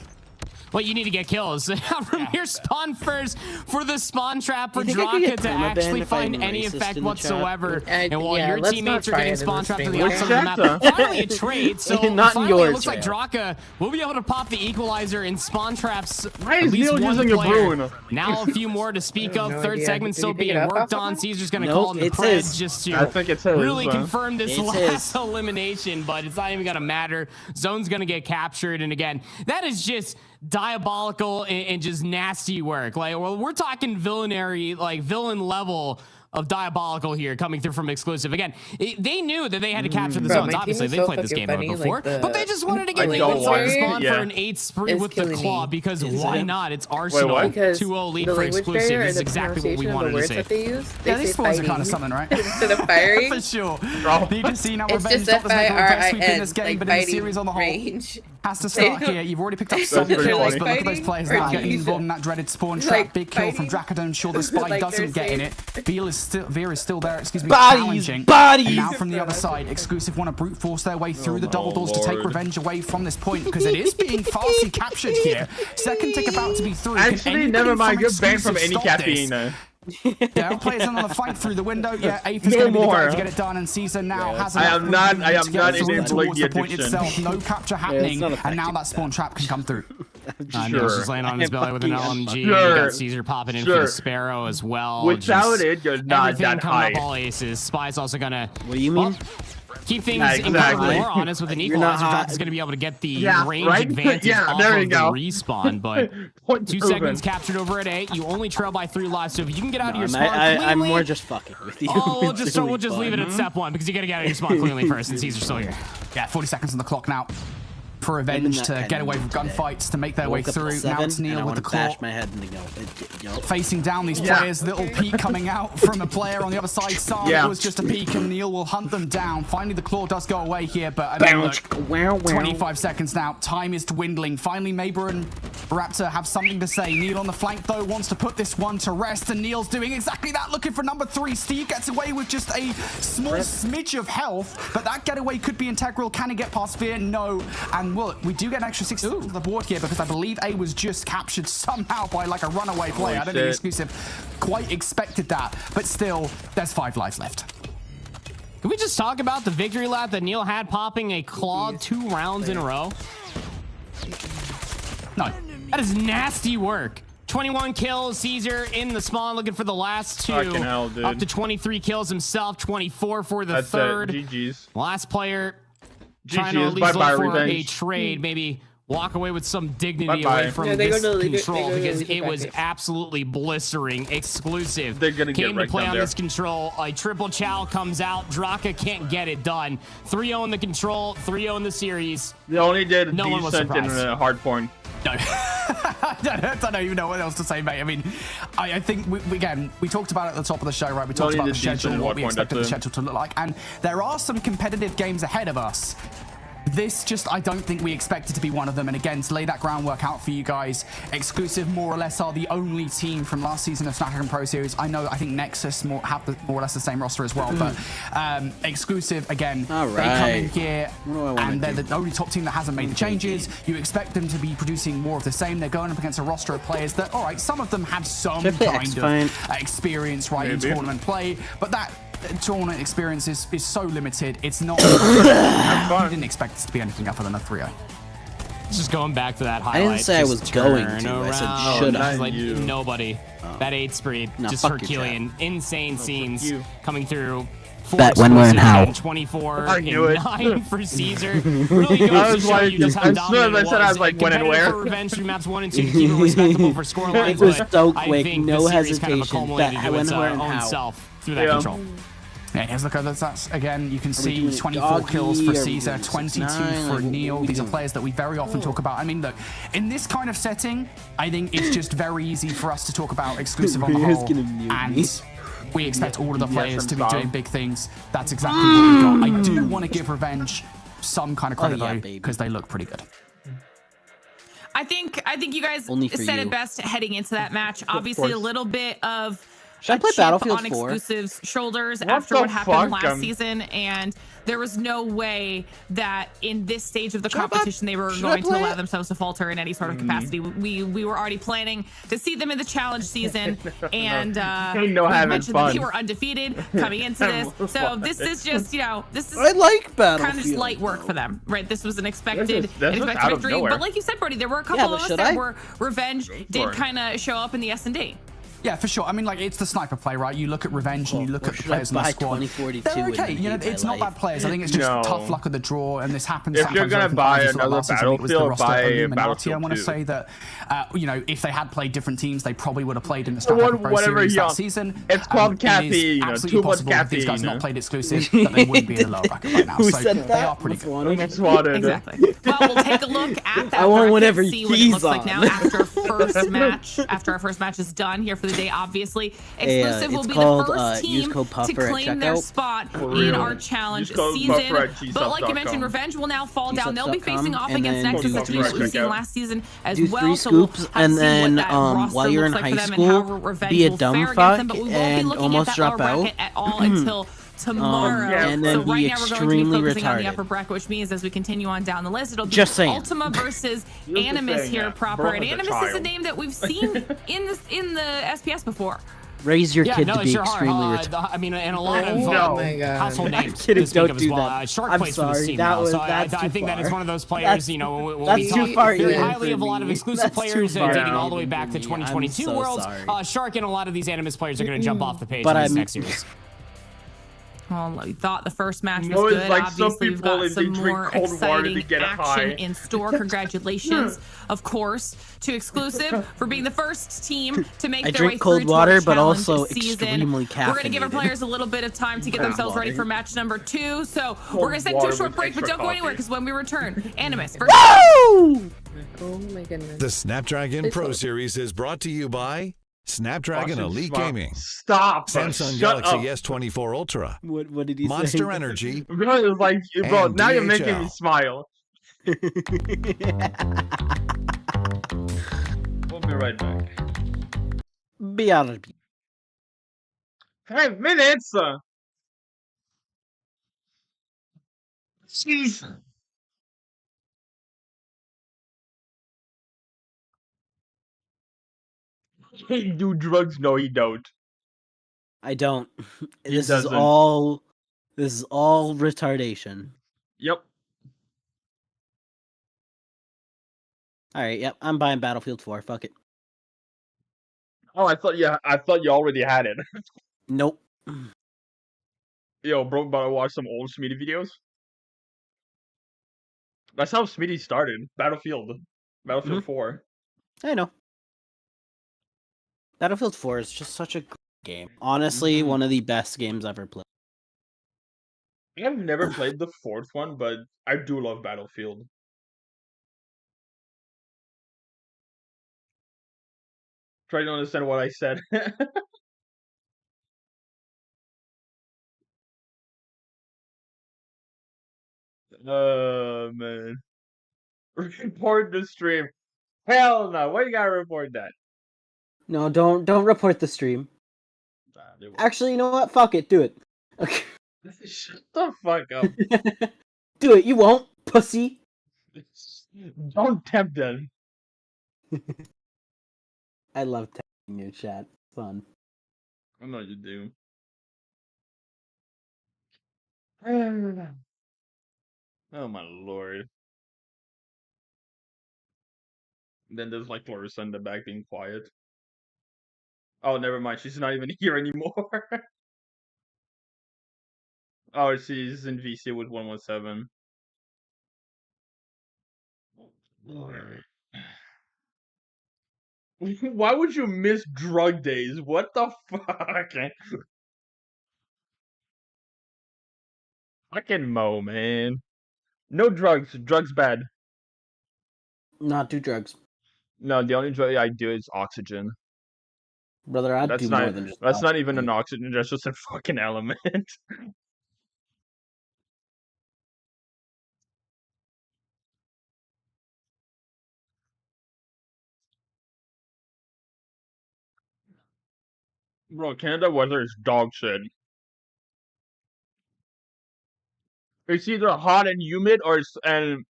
S6: Well, you need to get kills from your spawn first for the spawn trap for Draka to actually find any effect whatsoever. And while your teammates are getting spawn trapped to the outside of the map, finally a trade. So finally it looks like Draka will be able to pop the equalizer in spawn traps.
S1: Why is Neil using a Bruin?
S6: Now a few more to speak of. Third segment still being worked on. Caesar's going to call in the pred just to really confirm this last elimination, but it's not even going to matter. Zone's going to get captured. And again, that is just diabolical and just nasty work. Like, well, we're talking villainary, like villain level of diabolical here coming through from Exclusive. Again, they knew that they had to capture the zones. Obviously, they played this game mode before, but they just wanted to get the inside spawn for an 8 spree with the claw, because why not? It's Arsenal. 2-0 lead for Exclusive. This is exactly what we wanted to see.
S4: Yeah, these spawns are kind of something, right?
S2: Instead of fiery.
S4: For sure. You just see now Revenge not making the best sweep in this game, but in the series on the whole, has to start here. You've already picked up some kills, but look at those players now getting involved in that dreaded spawn trap. Big kill from Dracodon. Sure, the spy doesn't get in it. Veer is still there, excuse me, challenging. And now from the other side, Exclusive want to brute force their way through the double doors to take Revenge away from this point, because it is being fastly captured here. Second tick about to be through.
S1: Actually, never mind. You're banned from any caffeine.
S4: Yeah, players in on the fight through the window. Yeah, Aether's going to be the guy to get it done, and Caesar now has
S1: I am not
S4: enabling the point
S1: addiction.
S4: itself. No capture happening, and now that spawn trap can come through.
S6: Neil's just laying on his belly with an LMG. You got Caesar popping in for the Sparrow as well.
S1: Without it, you're not that high.
S6: Everything coming up all aces. Spy's also gonna.
S3: What do you mean?
S6: Keep things incredibly more honest with an equalizer. Draka's going to be able to get the range advantage off of the respawn, but 2 segments captured over at 8. You only trail by 3 lives, so if you can get out of your spawn cleanly...
S3: I'm more just fucking with you.
S6: Oh, we'll just leave it at step 1, because you got to get out of your spawn cleanly first, and Caesar's still here.
S4: Yeah, 40 seconds on the clock now. for Revenge to get away from gunfights, to make their way through. Now it's Neil with the claw.
S3: Bash my head in the gut.
S4: Facing down these players, little peek coming out from a player on the other side. It was just a peek, and Neil will hunt them down. Finally, the claw does go away here, but I mean, look, 25 seconds now. Time is dwindling. Finally, Maber and Raptor have something to say. Neil on the flank, though, wants to put this one to rest, and Neil's doing exactly that, looking for number 3. Steve gets away with just a small smidge of health, but that getaway could be integral. Can he get past Fear? No. And well, we do get an extra 6 to the board here because I believe A was just captured somehow by like a runaway player. I don't think Exclusive quite expected that, but still, there's 5 lives left.
S6: Can we just talk about the victory lap that Neil had, popping a claw 2 rounds in a row?
S4: No.
S6: That is nasty work. 21 kills, Caesar in the spawn looking for the last 2.
S1: Fucking hell, dude.
S6: Up to 23 kills himself, 24 for the third.
S1: GG's.
S6: Last player
S1: GG's.
S6: trying to at least
S1: Bye-bye,
S6: look for
S1: Revenge.
S6: a trade, maybe walk away with some dignity
S1: Bye-bye.
S6: away from this control, because it was absolutely blistering. Exclusive
S1: They're gonna get
S6: came to
S1: wrecked
S6: play
S1: down
S6: on
S1: there.
S6: this control. A triple chow comes out. Draka can't get it done. 3-0 in the control, 3-0 in the series.
S1: They only did
S6: No one was
S1: decent in
S6: surprised.
S1: a hard point.
S4: No. I don't even know what else to say, mate. I mean, I think, we talked about it at the top of the show, right? We talked about the schedule, what we expected the schedule to look like. And there are some competitive games ahead of us. This just, I don't think we expected to be one of them. And again, to lay that groundwork out for you guys, Exclusive more or less are the only team from last season of Snapdragon Pro Series. I think Nexus have more or less the same roster as well. But Exclusive, again, they come in here and they're the only top team that hasn't made the changes. You expect them to be producing more of the same. They're going up against a roster of players that, all right, some of them have some kind of experience, right, in tournament play. But that tournament experience is so limited. It's not. You didn't expect this to be anything other than a 3-0.
S6: Just going back to that highlight.
S3: I didn't say I was going to.
S6: Around.
S3: I said should I.
S6: Like nobody. That 8 spree, just Herculean, insane scenes coming through.
S3: Bet when, where, and how.
S6: 24
S1: I knew it.
S6: 9 for Caesar. Really goes to show you just how dominant it was.
S1: I was like, when and where?
S6: For Revenge through maps 1 and 2 to keep it respectable for score lines.
S3: It was
S6: but
S3: so
S6: I
S3: quick,
S6: think
S3: no
S6: the series kind of
S3: hesitation.
S6: accumulated
S3: Bet
S6: to
S3: when,
S6: its
S3: where, and
S6: own
S3: how.
S6: self through that control.
S4: Yeah, here's a look at the stats again. You can see
S3: doing it
S4: 24
S3: doggy,
S4: kills for
S3: or
S4: Caesar, 22 for Neil. These are
S3: doing?
S4: players that we very often talk about. I mean, look, in this kind of setting, I think it's just very easy for us to talk about Exclusive on the whole. And we expect all of the players to be doing big things. That's exactly what we got. I do want to give Revenge some kind of credit, though, because they look pretty good.
S5: I think you guys said it best heading into that match. Obviously, a little bit of
S3: Should I play Battlefield
S5: on
S3: 4?
S5: Exclusive's shoulders after what happened last season, and there was no way that in this stage of the competition they were going to allow themselves to falter in any sort of capacity. We were already planning to see them in the challenge season, and we mentioned that they were undefeated coming into this. So this is just, this is
S3: I like Battlefield.
S5: kind of slight work for them, right? This was an expected victory, but like you said, Brody, there were a couple of us that were Revenge did kind of show up in the S&D.
S4: Yeah, for sure. I mean, like, it's the sniper play, right? You look at Revenge and you look at the players in the squad. They're okay. It's not bad players. I think it's just tough luck of the draw, and this happens.
S1: If you're going to buy another Battlefield, buy Battlefield 2.
S4: I want to say that, if they had played different teams, they probably would have played in the Snapdragon Pro Series that season.
S1: It's called Kathy,
S4: absolutely possible if these guys not played exclusive, that they wouldn't be in the lower bracket right now.
S3: Who
S4: so
S3: said that?
S4: They are pretty good.
S5: Exactly. Well, we'll take a look at that.
S3: I want whatever
S5: see what it looks like
S3: on.
S5: now after our first match is done here for the day, obviously. Exclusive will be the first team to claim their spot in our challenge season. But like you mentioned, Revenge will now fall down. They'll be facing off against Nexus, a team that we've seen last season as well. So we'll
S3: and then while you're in high school, be a dumb fuck and almost drop out.
S5: At all until tomorrow.
S3: And then
S5: so right
S3: be
S5: now we're going to be focusing on the
S3: retarded.
S5: upper bracket, which means as we continue on down the list, it'll be
S3: Just saying.
S5: Ultima versus Animus here proper. And Animus is a name that we've seen in the SPS before.
S3: Raise your kid to be extremely retarded.
S6: I mean, and a lot of household names
S3: kidding,
S6: to speak of
S3: don't
S6: as
S3: do
S6: well.
S3: that.
S6: Shark
S3: I'm
S6: plays for this
S3: sorry,
S6: team
S3: that
S6: now,
S3: was-
S6: so
S3: that's
S6: I
S3: too
S6: think that is
S3: far.
S6: one of those players,
S3: That's-
S6: when we
S3: that's
S6: talk
S3: too far
S6: very
S3: in
S6: highly
S3: for
S6: of a lot of
S3: me.
S6: exclusive
S3: That's
S6: players
S3: too far
S6: dating
S3: in
S6: all the way
S3: for
S6: back to
S3: me.
S6: 2022
S3: I'm so
S6: Worlds.
S3: sorry.
S6: Shark and a lot of these Animus players are going to jump off the page
S3: But
S6: in this next series.
S5: we thought the first match was good.
S1: Like
S5: Obviously, we've got some more exciting action
S1: high.
S5: in store. Congratulations, of course, to Exclusive for being the first team to make their way
S3: cold
S5: through
S3: water,
S5: to our
S3: but
S5: challenge
S3: also
S5: season.
S3: extremely caffeinated.
S5: We're going to give our players a little bit of time to get themselves ready for match number 2. So we're going to send to a short break, but don't go anywhere because when we return, Animus versus...
S2: Oh my goodness.
S7: The Snapdragon Pro Series is brought to you by Snapdragon Elite Gaming.
S1: Stop.
S7: Samsung Galaxy S24 Ultra.
S3: What did he say?
S7: Monster Energy.
S1: Bro, it's like, bro,
S7: And
S1: now you're making
S7: DHL.
S1: me smile. We'll be right back.
S3: Be out of it.
S1: 5 minutes. Jeez. He do drugs? No, he don't.
S3: I don't.
S1: He
S3: This is
S1: doesn't.
S3: all retardation.
S1: Yep.
S3: All right, yep, I'm buying Battlefield 4. Fuck it.
S1: Oh, I thought you already had it.
S3: Nope.
S1: Yo, bro, but I watched some old Smitty videos. That's how Smitty started. Battlefield 4.
S3: I know. Battlefield 4 is just such a great game. Honestly, one of the best games ever played.
S1: I've never played the 4th one, but I do love Battlefield. Try to understand what I said. Oh, man. Report the stream. Hell no. Why you gotta report that?
S3: No, don't report the stream. Actually, you know what? Fuck it, do it. Okay.
S1: Shut the fuck up.
S3: Do it, you won't, pussy.
S1: Don't tempt them.
S3: I love texting your chat. It's fun.
S1: I know you do. Oh my lord. Then there's like Clarissa in the back being quiet. Oh, never mind. She's not even here anymore. Oh, she's in VC with 117. Why would you miss drug days? What the fuck? Fucking Mo, man. No drugs. Drugs bad.
S3: Not do drugs.
S1: No, the only drug I do is oxygen.
S3: Brother, I'd do more than just
S1: That's not even an oxygen, that's just a fucking element. Bro, Canada weather is dog shit. It's either hot and humid and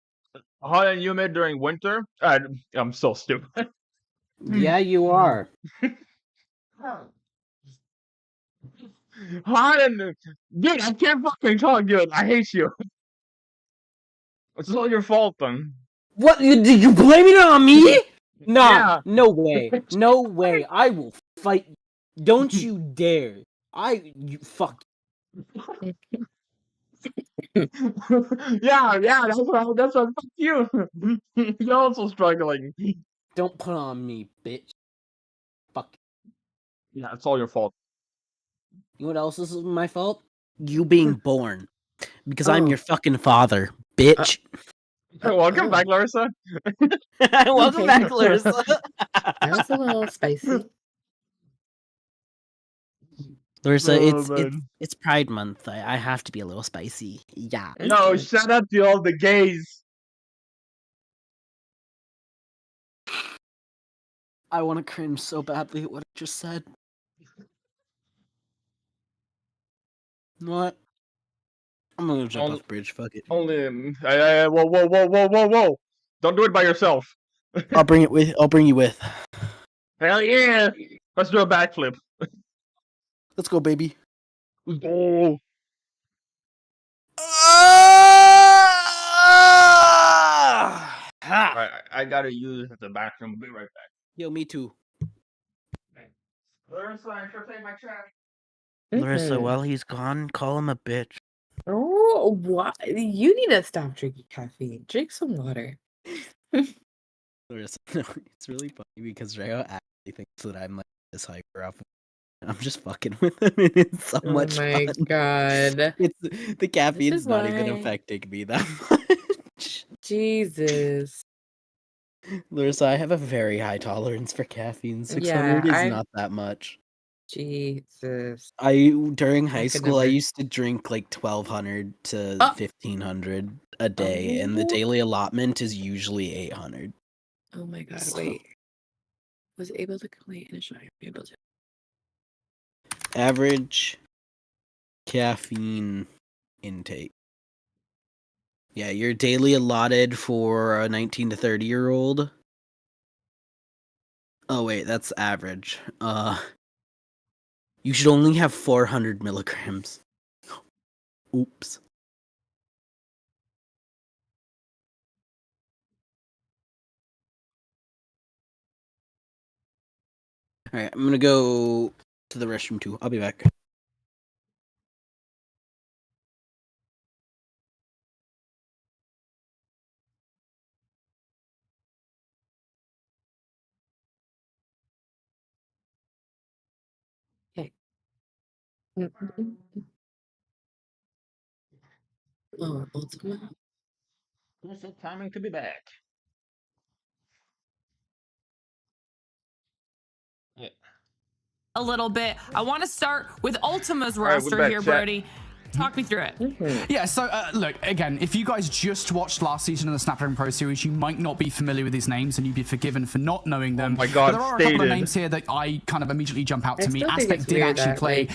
S1: hot and humid during winter. I'm so stupid.
S3: Yeah, you are.
S1: Hot and dude, I can't fucking talk, dude. I hate you. It's all your fault, then.
S3: What? Did you blame it on me? Nah,
S1: Yeah.
S3: no way. No way. I will fight you. Don't you dare. You fuck.
S1: Yeah, that's what fuck you. You're also struggling.
S3: Don't put on me, bitch. Fuck.
S1: Yeah, it's all your fault.
S3: You know what else is my fault? You being born. Because I'm your fucking father, bitch.
S1: Welcome back, Larissa.
S3: Welcome back, Larissa.
S2: That was a little spicy.
S3: Larissa,
S1: Oh,
S3: it's Pride Month. I have to be a little spicy. Yeah.
S1: No, shout out to all the gays.
S3: I want to cringe so badly at what I just said. What? I'm gonna jump off the bridge. Fuck it.
S1: Only, whoa! Don't do it by yourself.
S3: I'll bring you with.
S1: Hell yeah! Let's do a backflip.
S3: Let's go, baby.
S1: Oh. I gotta use the bathroom. I'll be right back.
S3: Yo, me too.
S1: Larissa, I should take my trash.
S3: Larissa, while he's gone, call him a bitch.
S2: Oh, what? You need to stop drinking caffeine. Drink some water.
S3: Larissa, no, it's really funny because Rayo actually thinks that I'm like this hyper up. I'm just fucking with him, and it's so much fun.
S2: Oh my god.
S3: It's the caffeine's not even affecting me that much.
S2: Jesus.
S3: Larissa, I have a very high tolerance for caffeine. 600 is not that much.
S2: Jesus.
S3: During high school, I used to drink like 1,200 to 1,500 a day, and the daily allotment is usually 800.
S2: Oh my god, wait. Was able to complete in a shower. Able to.
S3: Average caffeine intake. Yeah, you're daily allotted for a 19 to 30-year-old. Oh wait, that's average. You should only have 400 milligrams. Oops. Alright, I'm gonna go to the restroom too. I'll be back.
S2: Okay. Oh, Ultima.
S1: Perfect timing to be back. Yeah.
S5: A little bit. I want to start with Ultima's roster here, Brody. Talk me through it.
S4: Yeah, so look, again, if you guys just watched last season of the Snapdragon Pro Series, you might not be familiar with these names and you'd be forgiven for not knowing them.
S1: Oh my god,
S4: but there are a couple of names here that I kind of immediately jump out to me. Aspect did actually play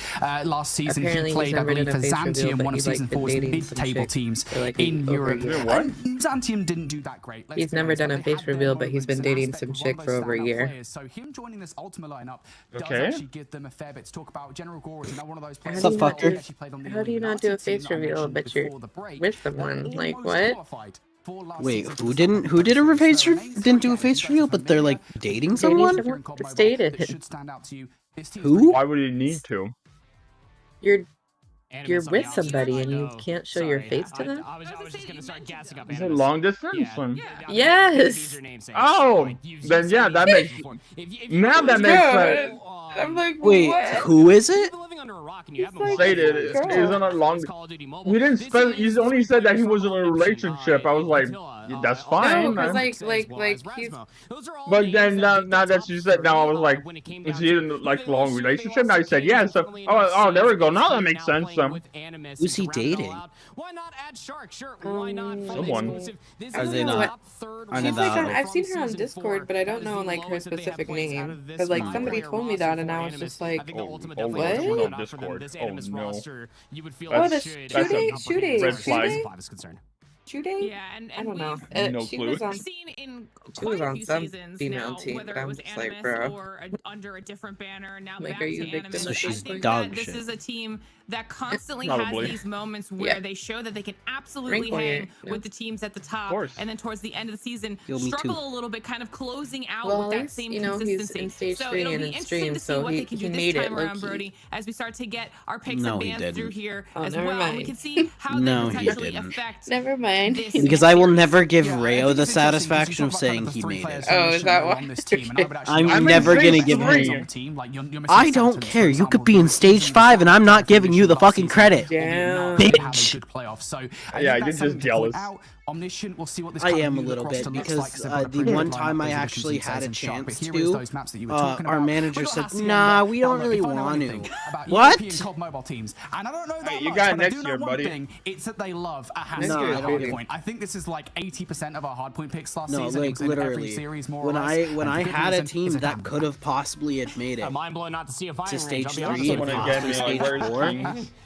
S4: last season. He played, I believe, for Xantium, one of season 4's mid-table teams in Europe. And Xantium didn't do that great.
S2: He's never done a face reveal, but he's been dating some chick for over a year.
S4: So him joining this Ultima lineup does actually give them a fair bit to talk about. General Gore is another one of those players.
S2: How do you not do a face reveal, but you're with someone? Like, what?
S3: Wait, who didn't do a face reveal, but they're like dating someone?
S2: Dated.
S3: Who?
S1: Why would he need to?
S2: You're with somebody and you can't show your face to them?
S6: I was just gonna start gassing up.
S1: Is it long distance?
S2: Yes.
S1: Oh, then yeah, that makes. Now that makes sense.
S2: I'm like,
S3: wait,
S2: what?
S3: who is it?
S1: Stated is on a long. He didn't spend. He only said that he was in a relationship. I was like, that's fine.
S2: No, because like he's.
S1: But then now that you said, now I was like, is he in like long relationship? Now he said yes. So oh, there we go. Now that makes sense.
S3: Who's he dating?
S6: Why not add Shark? Sure, why not?
S1: Someone.
S3: Are they not?
S2: She's like I've seen her on Discord, but I don't know like her specific name. Because like somebody told me that, and I was just like,
S1: what?
S6: Discord.
S1: Oh no.
S2: Oh, the shoe day.
S1: Red flag.
S2: Shoe day?
S5: Yeah, and
S2: I don't know.
S1: No
S2: She
S1: clue.
S2: was on.
S5: seen in
S2: She
S5: quite
S2: was
S5: a
S2: on
S5: few
S2: some
S5: seasons
S2: female
S5: now,
S2: team,
S5: whether
S2: but
S5: it
S2: I'm
S5: was
S2: just like,
S5: Animus
S2: bro.
S5: or under a different banner, now
S2: Like,
S5: back
S2: are you
S5: to
S2: victim
S5: Animus.
S3: So
S2: of
S3: she's
S5: I think
S3: dog
S5: that this
S3: shit.
S5: is a team that constantly
S1: Probably.
S5: has these moments where they show that they can absolutely hang with the teams at the top, and then towards the end of the season struggle a little bit, kind of closing out with that same consistency.
S2: He's in stage
S5: so
S2: 3
S5: it'll
S2: and
S5: be
S2: in
S5: interesting
S2: stream,
S5: to see
S2: so
S5: what they can do this time around, Brody, as we start to get our picks and bans through here as well. And we can see how they potentially affect.
S2: Never mind.
S3: Because I will never give Rayo the satisfaction of saying he made it.
S2: Oh, is that why?
S3: I'm never gonna give him. I don't care. You could be in stage 5 and I'm not giving you the fucking credit.
S2: Damn.
S3: Bitch.
S1: Yeah, you're just jealous.
S4: Omniscient, we'll see what this
S3: I am a little bit because the one time I actually had a chance to, our manager said, "Nah, we don't really want to." What?
S4: Mobile teams, and I don't know that
S1: You
S4: much,
S1: got it
S4: but I
S1: next
S4: do know
S1: year,
S4: one
S1: buddy.
S4: thing, it's that they love a hashtag hardpoint. I think this is like 80% of our hardpoint picks last season.
S3: Like literally,
S4: series, more
S3: when I had a team
S4: that
S3: that could have possibly had made it
S6: Mind blowing not to see a
S3: to stage 3
S1: Someone
S3: and
S1: again,
S3: possibly
S1: like,
S3: stage
S1: where's
S3: 4,
S1: King?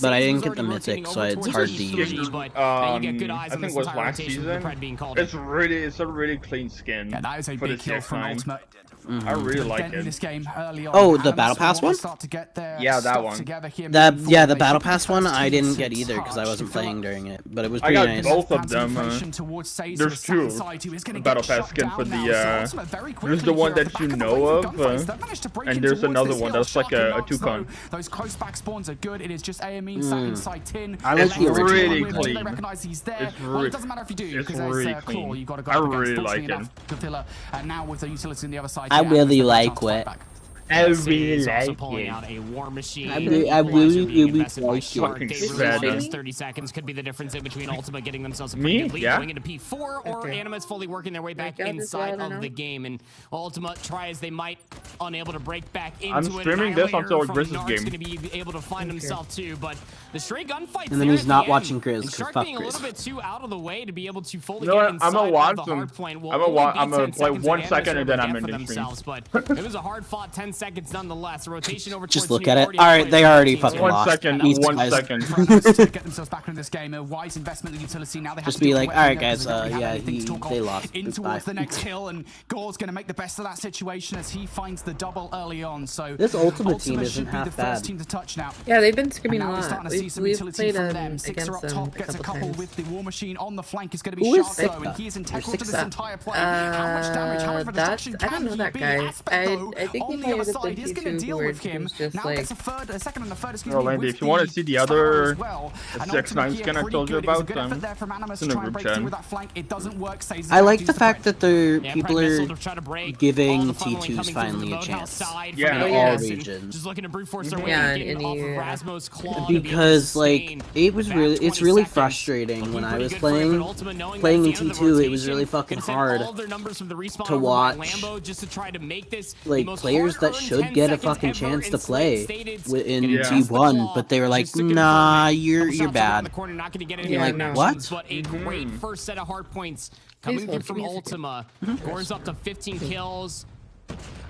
S3: but I didn't get the mythic, so it's hard to use.
S1: I think it was last season. It's a really clean skin.
S4: Yeah, that is a
S1: for
S4: big
S1: the
S4: kill from
S1: CX9.
S4: Ultimate.
S1: I really like it.
S4: This game early on.
S3: Oh, the Battle Pass one?
S1: Yeah, that one.
S3: The Battle Pass one I didn't get either because I wasn't playing during it, but it was pretty nice.
S1: I got both of them. There's two. The Battle Pass skin for the there's the one that you know of, and there's another one that's like a two-con.
S4: Those close back spawns are good. It is just AME sat inside tin.
S3: I like the original.
S1: Really clean.
S4: They recognize he's there. Well, it doesn't matter if you do, because
S1: really
S4: there's claw. You got to go
S1: I
S4: up against.
S1: really like it.
S4: Godzilla, and now with the utility on the other side.
S3: I really like it.
S1: I really
S6: also
S1: like
S6: pulling
S1: it.
S6: out a war machine.
S3: I really like
S1: Fucking
S3: it.
S6: 30 seconds could be the difference in between Ultima getting themselves a
S1: Me?
S6: pretty good lead
S1: Yeah.
S6: going into P4 or Animus fully working their way back inside of the game. And Ultima try as they might, unable to break back into
S1: I'm streaming this until Grizz's game.
S6: Going to be able to find himself too, but the stray gunfight.
S3: And then he's not watching Grizz because fuck
S6: being a little
S3: Grizz.
S6: bit too out of the way to be able to fully
S1: You know
S6: get
S1: what?
S6: inside
S1: I'm gonna watch
S6: of the
S1: them.
S6: hard point.
S1: I'm gonna play 1 second and then I'm in the stream.
S6: But it was a hard fought 10 seconds nonetheless. The rotation over
S3: Just
S6: towards
S3: look at it. Alright, they already fucking
S1: 1
S3: lost.
S1: second.
S3: These
S1: 1
S3: guys.
S1: second.
S4: To get themselves back into this game, a wise investment in utility. Now they have
S3: Just
S4: to
S3: be
S4: do
S3: like,
S4: it
S3: alright
S4: well,
S3: guys,
S4: because they don't
S3: yeah,
S4: have anything to talk
S3: they
S4: of.
S3: lost.
S4: In
S3: Goodbye.
S4: towards the next hill, and Gore's going to make the best of that situation as he finds the double early on. So
S3: This Ultimate team
S4: should
S3: isn't
S4: be
S3: half
S4: the first
S3: bad.
S4: team to touch now.
S2: Yeah, they've been screaming
S4: And
S2: a
S4: now we're
S2: lot.
S4: starting to see some
S2: We've
S4: utility
S2: played
S4: from them. Sixer
S2: against
S4: up
S2: them
S4: top
S2: a
S4: gets a
S2: couple
S4: couple
S2: times.
S4: with the war machine on the flank. Is going to be
S3: Who is
S4: Shark though, and
S3: Sixer?
S4: he is integral to this
S2: Sixer.
S4: entire play. How much damage, how much of a destruction
S2: I don't
S4: can
S2: know
S4: he
S2: that
S4: be?
S2: guy.
S4: Aspect, though,
S2: I think
S4: on
S2: he
S4: the
S2: played
S4: other
S2: with the
S4: side is going to deal with him.
S2: just
S4: Now
S2: like...
S4: gets a second and a third, excuse
S1: Oh,
S4: me,
S1: Landy,
S4: with
S1: if you want to see the other
S4: as well. And
S1: 6 9 skin I told you about,
S4: there from Animus
S1: in
S4: to
S1: the
S4: try and
S1: group
S4: break
S1: chat.
S4: through with that flank. It doesn't work. Says
S3: I like the fact that the
S6: Yeah,
S3: people
S6: Prime
S3: are
S6: Missile to try to break
S3: giving
S6: all the funneling
S3: T2s
S6: coming through
S3: finally
S6: the
S3: a
S6: boathouse
S3: chance.
S6: side
S1: Yeah.
S6: from
S1: In
S3: all
S6: Animus, and
S3: regions.
S6: just looking to brute force their way
S2: Yeah,
S6: in
S2: in
S6: off
S2: the,
S6: of Rasmo's claw to be able to
S3: Because like
S6: sustain
S3: it was
S6: back
S3: really
S6: 20
S3: it's really
S6: seconds.
S3: frustrating
S6: Looking
S3: when I
S6: pretty
S3: was
S6: good for him,
S3: playing
S6: but Ultima knowing
S3: playing in
S6: that's the end of
S3: T2
S6: the
S3: it was really
S6: rotation,
S3: fucking
S6: gonna send
S3: hard
S6: all of their numbers from the respawn
S3: to
S6: over by
S3: watch,
S6: Lambo just to try to make this the
S3: like
S6: most
S3: players that
S6: hard-earned
S3: should
S6: 10
S3: get a
S6: seconds
S3: fucking
S6: ever
S3: chance to
S6: in
S3: play
S6: Stated.
S3: in
S6: Getting past the
S3: T1,
S6: claw
S3: but they were like,
S6: just to confirm
S3: nah,
S6: it.
S3: you're
S6: Couple shots around
S3: bad.
S6: the corner, not gonna get any
S2: Yeah,
S6: hard
S2: no.
S6: matches,
S3: What?
S6: but a great first set of hard points coming through from Ultima. Gore's up to 15 kills.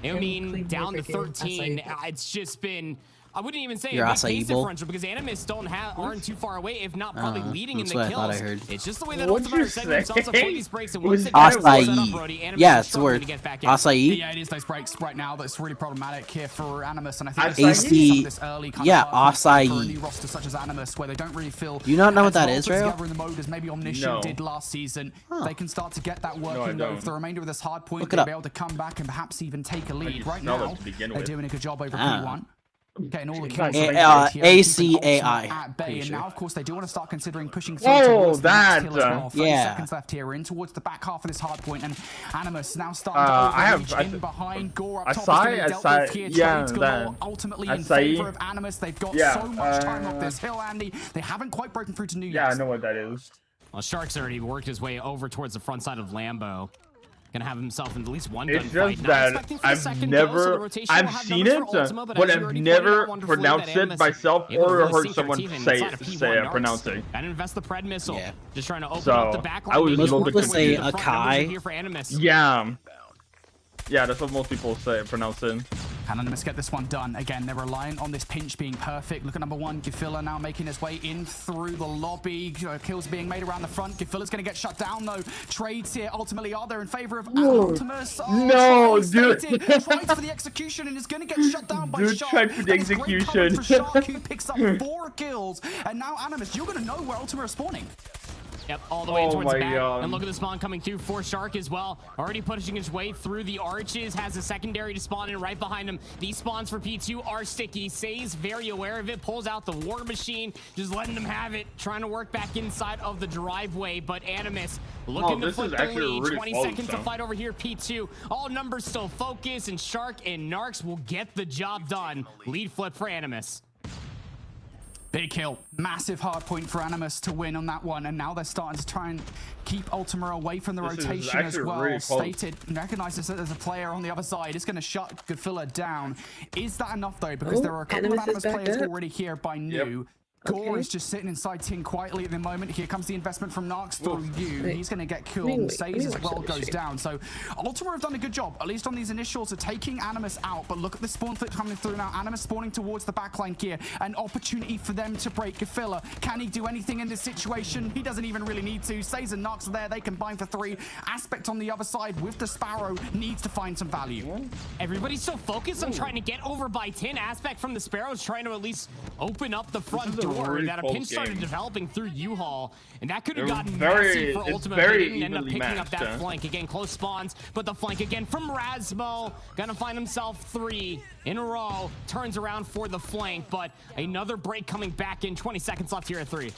S6: I mean, down to 13. It's just been, I wouldn't even say
S3: Your
S6: a big
S3: acai
S6: pace
S3: bowl?
S6: differential because Animus aren't too far away, if not probably leading in
S3: that's
S6: the
S3: what I
S6: kills.
S3: thought I heard.
S6: It's just the way that
S1: What'd
S6: Ultima
S1: you
S6: are setting themselves up for these breaks. And
S1: It was
S6: once they get set up,
S3: acai.
S6: Brody, Animus
S3: Yeah,
S6: are
S3: it's the
S6: struggling
S3: word.
S6: to get back in.
S3: Acai?
S4: Yeah, it is those breaks right now that's really problematic here for Animus, and I think
S1: Acai?
S4: it's some of this early kind
S3: Yeah,
S4: of hard for a
S3: acai.
S4: new roster such as Animus, where they don't really feel.
S3: Do you not know what
S4: as
S3: that
S4: well
S3: is,
S4: put
S3: Rayo?
S4: together in the mode as maybe Omniscient
S1: No.
S4: did last season. They can start to get that working
S1: I
S4: though.
S1: don't.
S4: For the remainder of this hard point,
S3: Look it
S4: they'll
S3: up.
S4: be able to come back and perhaps even take a lead.
S1: just
S4: Right
S1: smell it
S4: now,
S1: to begin
S4: they're
S1: with.
S4: doing a good job over
S3: Ah.
S4: P1. Getting all the
S1: Nice.
S4: kills.
S3: A-
S4: based here, keeping
S3: ACAI,
S4: Ultima at bay,
S3: pretty
S4: and
S3: sure.
S4: now of course they do want to start considering pushing through
S1: Oh,
S4: towards the next
S1: that,
S4: hill as well. 30
S3: yeah.
S4: seconds left here. We're in towards the back half of this hard point, and Animus now starting
S1: I
S4: to
S1: have-
S4: overreach in behind. Gore up top is
S1: Acai,
S4: going to be dealt
S1: acai,
S4: with here.
S1: yeah,
S4: Trades galore,
S1: that.
S4: ultimately in
S1: Acai.
S4: favor of Animus. They've got
S1: Yeah,
S4: so much time up this hill, Andy. They haven't quite broken through to New
S1: Yeah, I
S4: Year's.
S1: know what that is.
S6: Well, Shark's already worked his way over towards the front side of Lambo. Gonna have himself in at least one
S1: It's
S6: gunfight.
S1: just
S6: Not
S1: that
S6: expecting for the
S1: I've
S6: second kill, so the
S1: never,
S6: rotation
S1: I've
S6: will have
S1: seen
S6: numbers
S1: it,
S6: for Ultima,
S1: but
S6: as you
S1: I've
S6: already
S1: never
S6: pointed out wonderfully,
S1: pronounced
S6: that
S1: it
S6: Animus
S1: myself
S6: able to
S1: or
S6: really
S1: heard
S6: sink
S1: someone
S6: their teeth in
S1: say
S6: inside of P1 Narcs.
S1: pronounce it.
S6: And invest the pred missile.
S3: Yeah.
S6: Just trying to open
S1: So,
S6: up the back line.
S1: I was a
S6: Maybe
S1: little
S6: working
S1: bit
S6: with
S3: say
S6: the front
S3: Acai.
S6: numbers here for Animus.
S1: Yeah. Yeah, that's what most people say, pronounce it.
S4: Can Animus get this one done? Again, they're reliant on this pinch being perfect. Look at number one, Gifilla now making his way in through the lobby. Kills being made around the front. Gifilla's going to get shut down, though. Trades here ultimately are there in favor of Ultimus. Oh,
S1: No,
S4: Trade
S1: dude.
S4: stated. Tries for the execution and is going to get shut down by
S1: Dude
S4: Shark.
S1: tried for the
S4: That is great coverage
S1: execution.
S4: for Shark, who picks up 4 kills. And now Animus, you're going to know where Ultima is spawning.
S6: Yep, all the way
S1: Oh
S6: towards the
S1: my
S6: back.
S1: God.
S6: And look at the spawn coming through for Shark as well. Already pushing his way through the arches. Has a secondary to spawn in right behind him. These spawns for P2 are sticky. Say's very aware of it. Pulls out the war machine. Just letting them have it. Trying to work back inside of the driveway. But Animus looking to
S1: this
S6: flip
S1: is
S6: the
S1: actually
S6: lead.
S1: really
S6: 20
S1: close,
S6: seconds to
S1: though.
S6: fight over here. P2. All numbers still focus. And Shark and Narcs will get the job done. Lead flip for Animus.
S4: Big kill. Massive hard point for Animus to win on that one, and now they're starting to try and keep Ultima away from the
S1: This is
S4: rotation as
S1: actually
S4: well.
S1: really close.
S4: Stated, recognizes it as a player on the other side. It's going to shut Gifilla down. Is that enough, though? Because there are a couple of
S2: Animus is
S4: Animus
S2: back
S4: players
S2: up.
S4: already here by New. Gore is just sitting inside Ting quietly at the moment. Here comes the investment from Narks through you. He's going to get killed. Saves as well goes down. So Ultima have done a good job, at least on these initials, of taking Animus out. But look at the spawn flip coming through now. Animus spawning towards the backline here. An opportunity for them to break Gafilla. Can he do anything in this situation? He doesn't even really need to. Says and Narks are there. They combine for 3. Aspect on the other side with the Sparrow needs to find some value.
S6: Everybody's so focused on trying to get over by 10. Aspect from the Sparrows trying to at least open up the front door that a pinch started developing through U-Haul, and that could have gotten messy for Ultima. They didn't end up picking up that flank. Again, close spawns, but the flank again from Rasmo. Gonna find himself 3 in a row. Turns around for the flank, but another break coming back in. 20 seconds left here at 3.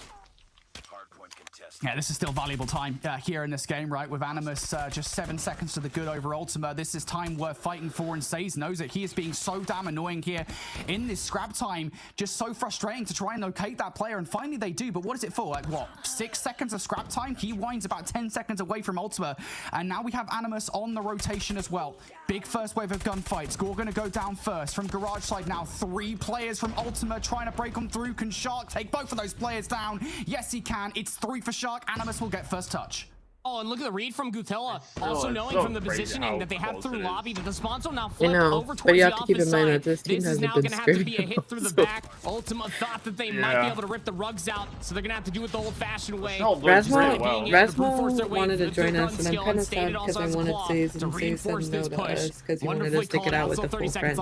S4: Yeah, this is still valuable time here in this game, right? With Animus just 7 seconds to the good over Ultima. This is time worth fighting for, and Saze knows it. He is being so damn annoying here in this scrap time. Just so frustrating to try and locate that player, and finally they do. But what is it for? Like, what, 6 seconds of scrap time? He winds about 10 seconds away from Ultima, and now we have Animus on the rotation as well. Big first wave of gunfights. Gore going to go down first. From Garage side now, 3 players from Ultima trying to break on through. Can Shark take both of those players down? Yes, he can. It's 3 for Shark. Animus will get first touch.
S6: Oh, and look at the read from Gutella. Also knowing from the positioning that they have through lobby that the spawn will now flip over towards the opposite side. This is now going to have to be a hit through the back. Ultima thought that they might be able to rip the rugs out, so they're going to have to do it the old-fashioned way.
S2: Rasmo wanted to join us, and I'm kind of sad because I wanted Saze and Saze said no to us because he wanted to stick it out with the full French.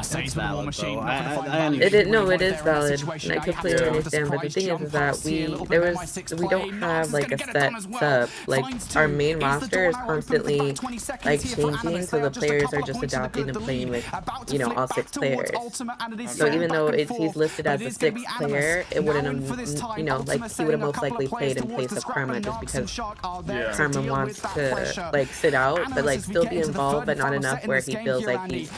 S4: Saves the war machine.
S2: It is valid, and I completely understand. But the thing is that we don't have like a set sub. Like our main roster is constantly like changing, so the players are just adapting and playing with all 6 players. So even though he's listed as the 6th player, it wouldn't have like he would have most likely played in place of Karma just because Karma wants to like sit out, but like still be involved, but not enough where he feels like he's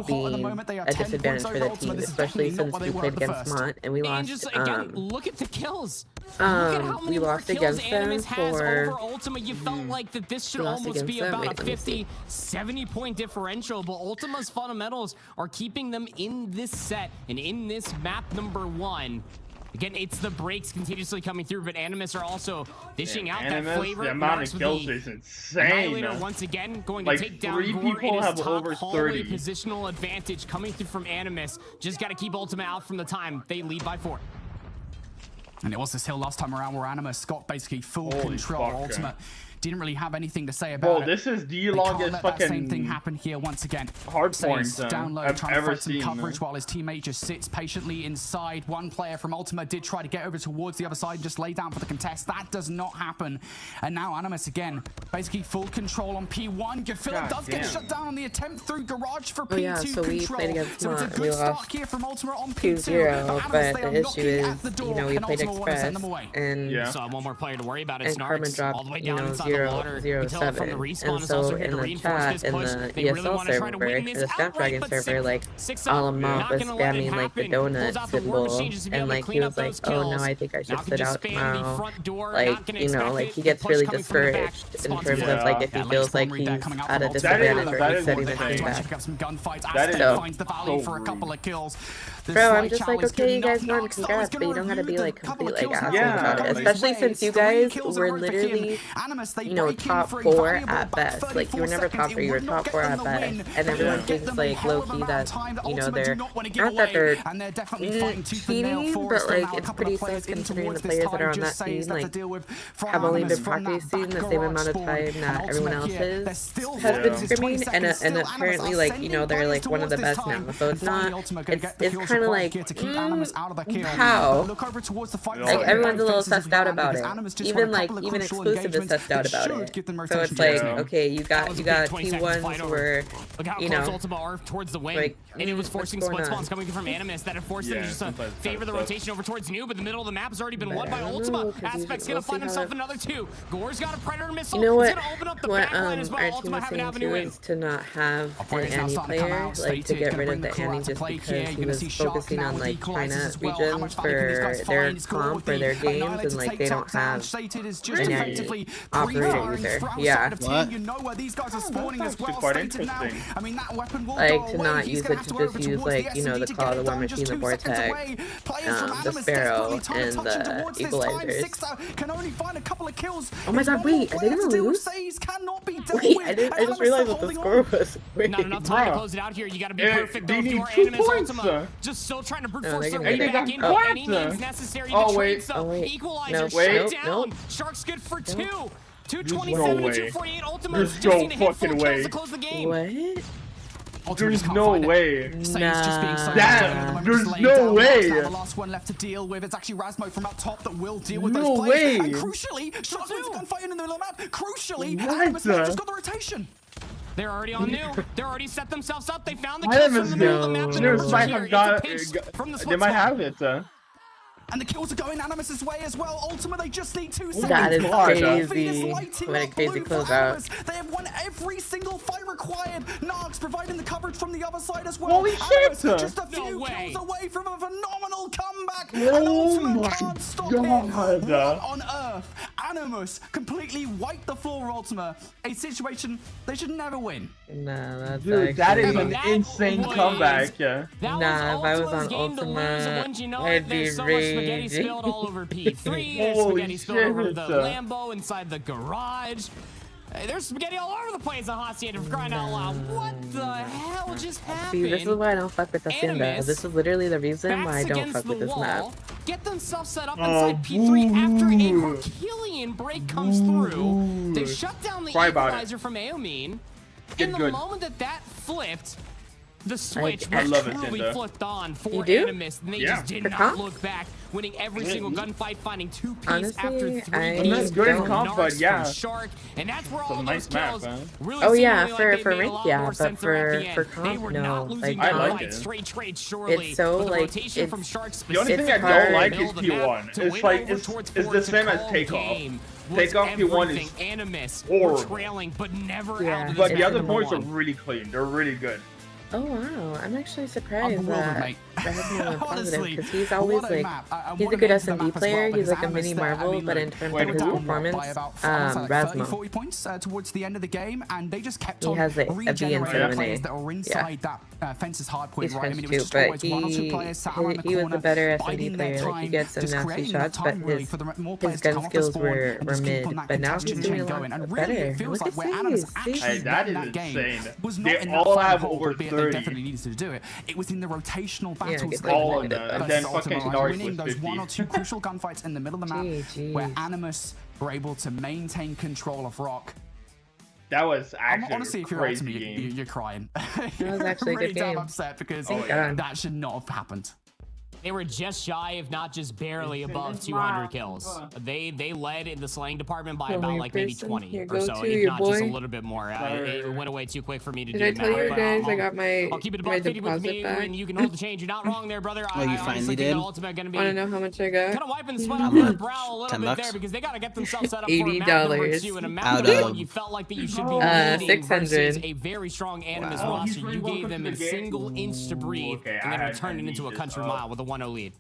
S2: being a disadvantage for the team, especially since we played against Mont and we lost.
S6: Just again, look at the kills.
S2: We lost against them for
S6: Ultima. You felt like that this should almost be about a 50-70 point differential, but Ultima's fundamentals are keeping them in this set and in this map number 1. Again, it's the breaks continuously coming through, but Animus are also dishing out that flavor.
S1: The amount of kills is insane.
S6: Once again going
S1: like
S6: to take down
S1: 3 people have over 30.
S6: Positional advantage coming through from Animus. Just got to keep Ultima out from the time. They lead by 4.
S4: And it was this hill last time around where Animus got basically full control. Ultima didn't really have anything to say about it.
S1: This is the longest fucking
S4: same thing happen here once again.
S1: Hard point
S4: down low,
S1: I've
S4: trying to
S1: ever
S4: fight some
S1: seen.
S4: coverage while his teammate just sits patiently inside. One player from Ultima did try to get over towards the other side and just lay down for the contest. That does not happen. And now Animus again, basically full control on P1. Gafilla does get shut down on the attempt through Garage for P2
S2: so we
S4: control.
S2: played against
S4: So it's a
S2: Mont.
S4: good start here from Ultima on
S2: P2. But the issue is, we played Express, and
S6: so one more player to worry about. It's
S2: Karma
S6: Narks
S2: dropped,
S6: all the way down inside the water.
S2: 0-7, and so in the chat, in the ESL server, the Snapdragon server, like, Alamont was spamming, like, the donut symbol, and, like, he was like, oh, no, I think I should sit out tomorrow. Like, like, he gets really discouraged in terms of, like, if he feels like he's at a disadvantage or he's setting the team back. Bro, I'm just like, okay, you guys won, congrats, but you don't gotta be, like, complete, like, assholes about it. Especially since you guys were literally, top 4 at best. Like, you were never top 3, you were top 4 at best. And everyone thinks, like, low-key that, they're, not that they're cheating, but, like, it's pretty safe considering the players that are on that team, like, have only been practicing the same amount of time that everyone else has been scrimming, and apparently, like, they're, like, one of the best now. So it's not, it's kind of like, how? Like, everyone's a little sussed out about it. Even Exclusive is sussed out about it. So it's like, okay, you got T1s who were,
S6: Ultima are towards the wing, like, and it was forcing split spawns coming from Animus that had forced them just to favor the rotation over towards New, but the middle of the map has already been won by Ultima. Aspect's gonna find himself another 2. Gore's got a Predator missile.
S2: You know what?
S6: It's gonna open up the backline as well.
S2: Ultima have an avenue in. To not have an Annie player, like, to get rid of the Annie just because he was focusing on, like, China regions for their comp, for their games, and, like, they don't have an Annie operating operator user. Yeah.
S4: You know where these guys are spawning as well.
S1: Quite interesting.
S4: I mean, that weapon will
S2: Like,
S4: go
S2: to
S4: away.
S2: not
S4: He's
S2: use
S4: gonna
S2: it
S4: have
S2: to
S4: go
S2: just
S4: over
S2: use,
S4: towards
S2: like,
S4: the
S2: you know,
S4: SMG
S2: the
S4: to
S2: Claw,
S4: get
S2: the
S4: it
S2: War
S4: done.
S2: Machine,
S4: Just
S2: the
S4: 2 seconds
S2: Vortex,
S4: away. Players from
S2: the
S4: Animus
S2: Sparrow,
S4: desperately
S2: and
S4: trying to touch
S2: the
S4: towards this time.
S2: Equalizers.
S4: Can only find a couple of kills.
S2: Oh my god, wait, are they gonna lose?
S4: Cannot be dealt
S2: Wait,
S4: with.
S2: I just realized what the score was. Wait.
S6: Not enough time to close it out here. You got to be perfect.
S1: They
S6: Though, if
S1: need
S6: you are
S1: 2
S6: Animus
S1: points.
S6: Ultima, just still trying to brute
S2: No,
S6: force
S2: they
S6: their
S2: can
S6: way
S2: get
S6: back
S2: it.
S6: in by any means necessary to trade stuff. Equalizer shut down. Sharks good for 2. 227 to 248. Ultima
S1: There's
S6: just
S1: no
S6: need to hit full
S1: fucking
S6: kills
S1: way.
S6: to close the game.
S2: What?
S1: There's no way.
S4: Saints just being so
S1: Damn, there's no way.
S4: The last one left to deal with. It's actually Razmo from up top that will deal with
S1: No
S4: those plays.
S1: way.
S4: And crucially, Sharks wins gunfight in the middle of the map. Crucially,
S1: What
S4: Animus
S1: the-
S4: just got the rotation.
S6: They're already on new. They're already set themselves up. They found the
S1: I
S6: kills
S1: haven't
S6: from the middle of the map.
S1: seen-
S6: And
S1: There's
S6: they're
S1: might
S6: here.
S1: have
S6: It's a
S1: got-
S6: pinch from the
S1: They
S6: split
S1: might
S6: spot.
S1: have it.
S4: And the kills are going Animus's way as well. Ultima, they just need 2 seconds.
S2: That is
S1: God,
S2: crazy. What a crazy closeout.
S4: They have won every single fight required. Narcs providing the coverage from the other side as well.
S1: Holy
S4: Animus
S1: shit!
S4: just a few
S6: No way.
S4: kills away from a phenomenal comeback.
S1: Oh
S4: and Ultima
S1: my
S4: can't stop
S1: God.
S4: him. What on earth? Animus completely wiped the floor of Ultima. A situation they should never win.
S2: Nah, that's
S1: Dude, that is
S2: actually-
S1: an
S6: That
S1: insane
S6: was-
S1: comeback.
S6: That
S2: Nah, if I was
S6: Ultima's
S2: on
S6: game to lose, and
S2: Ultima,
S6: wouldn't you know
S2: I'd
S6: it, there's
S2: be
S6: so much spaghetti
S2: raging.
S6: spilled all over P3. There's
S1: Holy
S6: spaghetti spilled over
S1: shit.
S6: the Lambo inside the garage. There's spaghetti all over the place on Hacienda for crying out loud. What the hell just happened?
S2: See, this is why I don't fuck with Hacienda.
S6: Animus
S2: This is literally the reason why I
S6: Backs
S2: don't
S6: against
S2: fuck with
S6: the
S2: this map.
S6: wall, get themselves set up
S1: Oh,
S6: inside P3 after a
S1: boo.
S6: Herculean break comes through. They shut down the
S1: Cry about it.
S6: equalizer from Aomine.
S1: Get
S6: In the
S1: good.
S6: moment that flipped, the switch
S2: I
S6: was
S1: love it,
S6: truly
S1: Tinda.
S6: flipped on for
S2: You do?
S6: Animus, and they
S1: Yeah.
S6: just did
S2: For
S6: not
S2: comp?
S6: look back, winning every single gunfight, finding 2 piece
S2: Honestly,
S6: after 3
S2: I'm
S6: piece.
S2: not good in
S6: from
S1: comp,
S6: Narcs,
S1: but yeah.
S6: from Shark, and that's where all
S1: nice
S6: those
S1: map,
S6: kills
S1: man.
S6: really
S2: Oh, yeah,
S6: seemingly like
S2: for
S6: they made a
S2: rank,
S6: lot
S2: yeah,
S6: more
S2: but
S6: sense there at the
S2: for
S6: end. They
S2: comp,
S6: were
S2: no.
S6: not losing
S2: Like,
S1: I like
S6: gunfights
S1: it.
S6: straight trade surely.
S2: It's so,
S6: but the
S2: like,
S6: rotation from
S2: it's-
S6: Shark
S1: The only thing I
S2: It's
S1: don't
S2: hard.
S1: like is
S6: middle of the map
S1: P1.
S6: to
S1: It's
S6: win
S1: like
S6: over
S1: it's
S6: towards
S1: the
S6: Ford to
S1: same as
S6: call
S1: Takeoff.
S6: game was
S1: Takeoff P1
S6: everything.
S1: is
S6: Animus
S1: horrible.
S6: were trailing, but never
S2: Yeah.
S6: out of
S1: But
S6: this
S1: the other
S6: map
S1: points are
S6: one.
S1: really clean. They're really good.
S2: Oh wow, I'm actually
S4: I'm
S2: surprised
S4: bewildered,
S2: that
S4: mate.
S2: that hasn't been positive
S4: Honestly,
S2: because he's always
S4: what a
S2: like
S4: map. I
S2: he's a
S4: wanna
S2: good
S4: get into the
S2: SMD
S4: map as
S2: player.
S4: well,
S2: He's
S4: because
S2: like a
S4: Animus
S2: mini
S4: there, I
S2: Marvel,
S4: mean,
S2: but in
S4: look,
S2: terms
S1: Wait,
S2: of
S1: who?
S2: his
S4: down
S2: performance,
S4: by about like 30,
S2: Rasmo.
S4: 40 points towards the end of the game, and they just kept
S2: He
S4: on
S2: has a B and
S4: regenerating
S2: 7A.
S4: players that were inside that fence's hard point,
S2: He's
S4: right? I mean, it was
S2: French
S4: just
S2: too, but
S4: always 1 or 2 players sat around the
S2: he was
S4: corner,
S2: a better
S4: biding
S2: SMD
S4: their
S2: player. Like he
S4: time,
S2: gets some
S4: just
S2: nasty
S4: creating that
S2: shots, but
S4: time really for the more
S2: his
S4: players to come
S2: gun
S4: off the
S2: skills
S4: spawn
S2: were
S4: and just keep
S2: mid.
S4: on that
S2: But now he's
S4: contagion
S2: doing
S4: chain
S2: a lot
S4: going. And
S2: better.
S4: really, it feels
S2: Look
S4: like
S2: at
S4: where Animus
S2: these.
S4: actually
S1: Hey, that
S4: won
S1: is
S4: that game
S1: insane.
S4: was not
S1: They
S4: in
S1: all
S4: that
S1: have
S4: final,
S1: over
S4: albeit they
S1: 30.
S4: definitely needed to do it. It was in the rotational
S2: Yeah,
S4: battles
S2: get
S4: that
S1: all
S4: won
S1: of them. And
S4: versus
S1: then
S4: Ultima,
S1: fucking
S4: right?
S1: Narcs
S4: Winning
S1: was
S4: those
S1: 50.
S4: 1 or 2 crucial gunfights in the middle of the map
S2: GGs.
S4: where Animus were able to maintain control of Rock.
S1: That was actually
S4: Honestly,
S1: a
S4: if you're
S1: crazy
S4: Ultima,
S1: game.
S4: you're crying.
S2: was actually a
S4: really
S2: good
S4: damn
S2: game.
S4: upset because
S1: Oh, yeah.
S4: that should not have happened.
S6: They were just shy, if not just barely above 200 kills. They led in the slaying department by about like maybe 20
S2: Here,
S6: or
S2: go
S6: so,
S2: to
S6: if
S2: your
S6: not just a
S2: boy.
S6: little bit more. It went away too quick for me to
S8: Did
S6: do
S8: I
S6: the
S8: tell
S6: math,
S8: you
S6: but
S8: guys I
S6: I'll-
S8: got my
S6: I'll keep it
S8: my
S6: about 50 with
S8: deposit
S6: me,
S8: back?
S6: and you can hold the change. You're not wrong there, brother.
S3: Oh, you
S6: I
S3: finally
S6: honestly
S3: did?
S6: think that Ultimate gonna be
S8: Want to know how much I got?
S6: kind of wiping the sweat off their brow a little
S3: $10
S6: bit there because they got to get themselves set up for a map number
S8: $80
S6: 2 and a map
S3: out
S6: number 1
S3: of-
S6: you felt like that you should be leading
S2: 600.
S6: versus a very strong Animus
S3: Wow.
S6: roster. You gave them a single inch to breathe,
S1: Okay,
S6: and then
S1: I
S6: you turned it into a
S1: need
S6: country
S1: this
S6: mile with a 1-0 lead.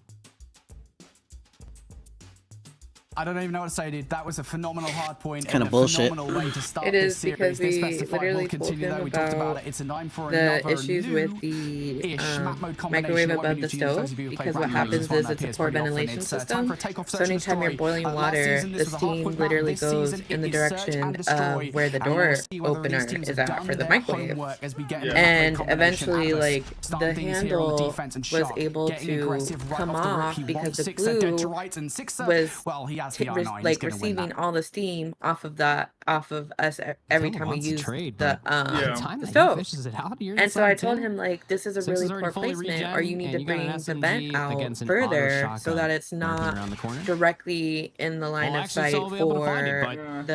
S4: I don't even know what to say, dude. That was a phenomenal hard point.
S3: Kinda
S4: and a
S3: bullshit.
S4: phenomenal way to start
S8: It
S4: this
S8: is
S4: series.
S8: because
S4: They
S8: we
S4: specified
S8: literally
S4: we'll continue
S8: told
S4: though.
S8: him
S4: We talked about
S8: about
S4: it. It's a 9 for
S8: the
S4: another
S8: issues
S4: new
S8: with the
S4: map mode combination.
S8: microwave
S4: It won't
S8: above
S4: be
S8: the
S4: used for those
S8: stove
S4: of you who play
S8: because what
S4: Ragnarok,
S8: happens
S4: you'll
S8: is
S4: find that
S8: it's a
S4: appears
S8: poor
S4: pretty often.
S8: ventilation
S4: It's time
S8: system.
S4: for a takeoff
S8: So
S4: search and
S8: anytime you're
S4: destroy.
S8: boiling
S4: Last
S8: water,
S4: season,
S8: the
S4: this was a hard
S8: steam
S4: point map.
S8: literally
S4: This
S8: goes
S4: season,
S8: in the
S4: it is search
S8: direction
S4: and destroy.
S8: of where the
S4: And we'll
S8: door
S4: see whether
S8: opener
S4: these teams
S8: is
S4: have
S8: at
S4: done
S8: for the
S4: their
S8: microwave.
S4: homework as we get
S1: Yeah.
S4: into the
S8: And
S4: combination.
S8: eventually,
S4: Animus
S8: like,
S4: starting
S8: the
S4: things here on
S8: handle
S4: defense and
S8: was
S4: Shark
S8: able
S4: getting
S8: to
S4: aggressive right
S8: come
S4: off the rip.
S8: off
S4: He
S8: because
S4: wants
S8: the
S4: Sixer dead to
S8: glue
S4: rights and Sixer,
S8: was
S4: well, he has the R9. He's
S8: like
S4: gonna win
S8: receiving
S4: that.
S8: all the steam off of us every time we use
S6: trade,
S8: the
S1: Yeah.
S6: Time
S8: the
S6: that
S8: stove.
S6: he fishes it out, you're
S8: And so I
S6: inside
S8: told
S6: 10.
S8: him like this is a
S6: Six
S8: really
S6: is already
S8: poor
S6: fully
S8: placement, or you
S6: regen,
S8: need
S6: and
S8: to
S6: you got an
S8: bring the
S6: SMG
S8: vent out
S6: against an auto
S8: further so
S6: shotgun
S8: that it's
S6: lurking
S8: not
S6: around the corner.
S8: directly in the line
S6: Well,
S8: of
S6: actually,
S8: sight
S6: so we'll be able to find it,
S8: for
S6: but
S8: the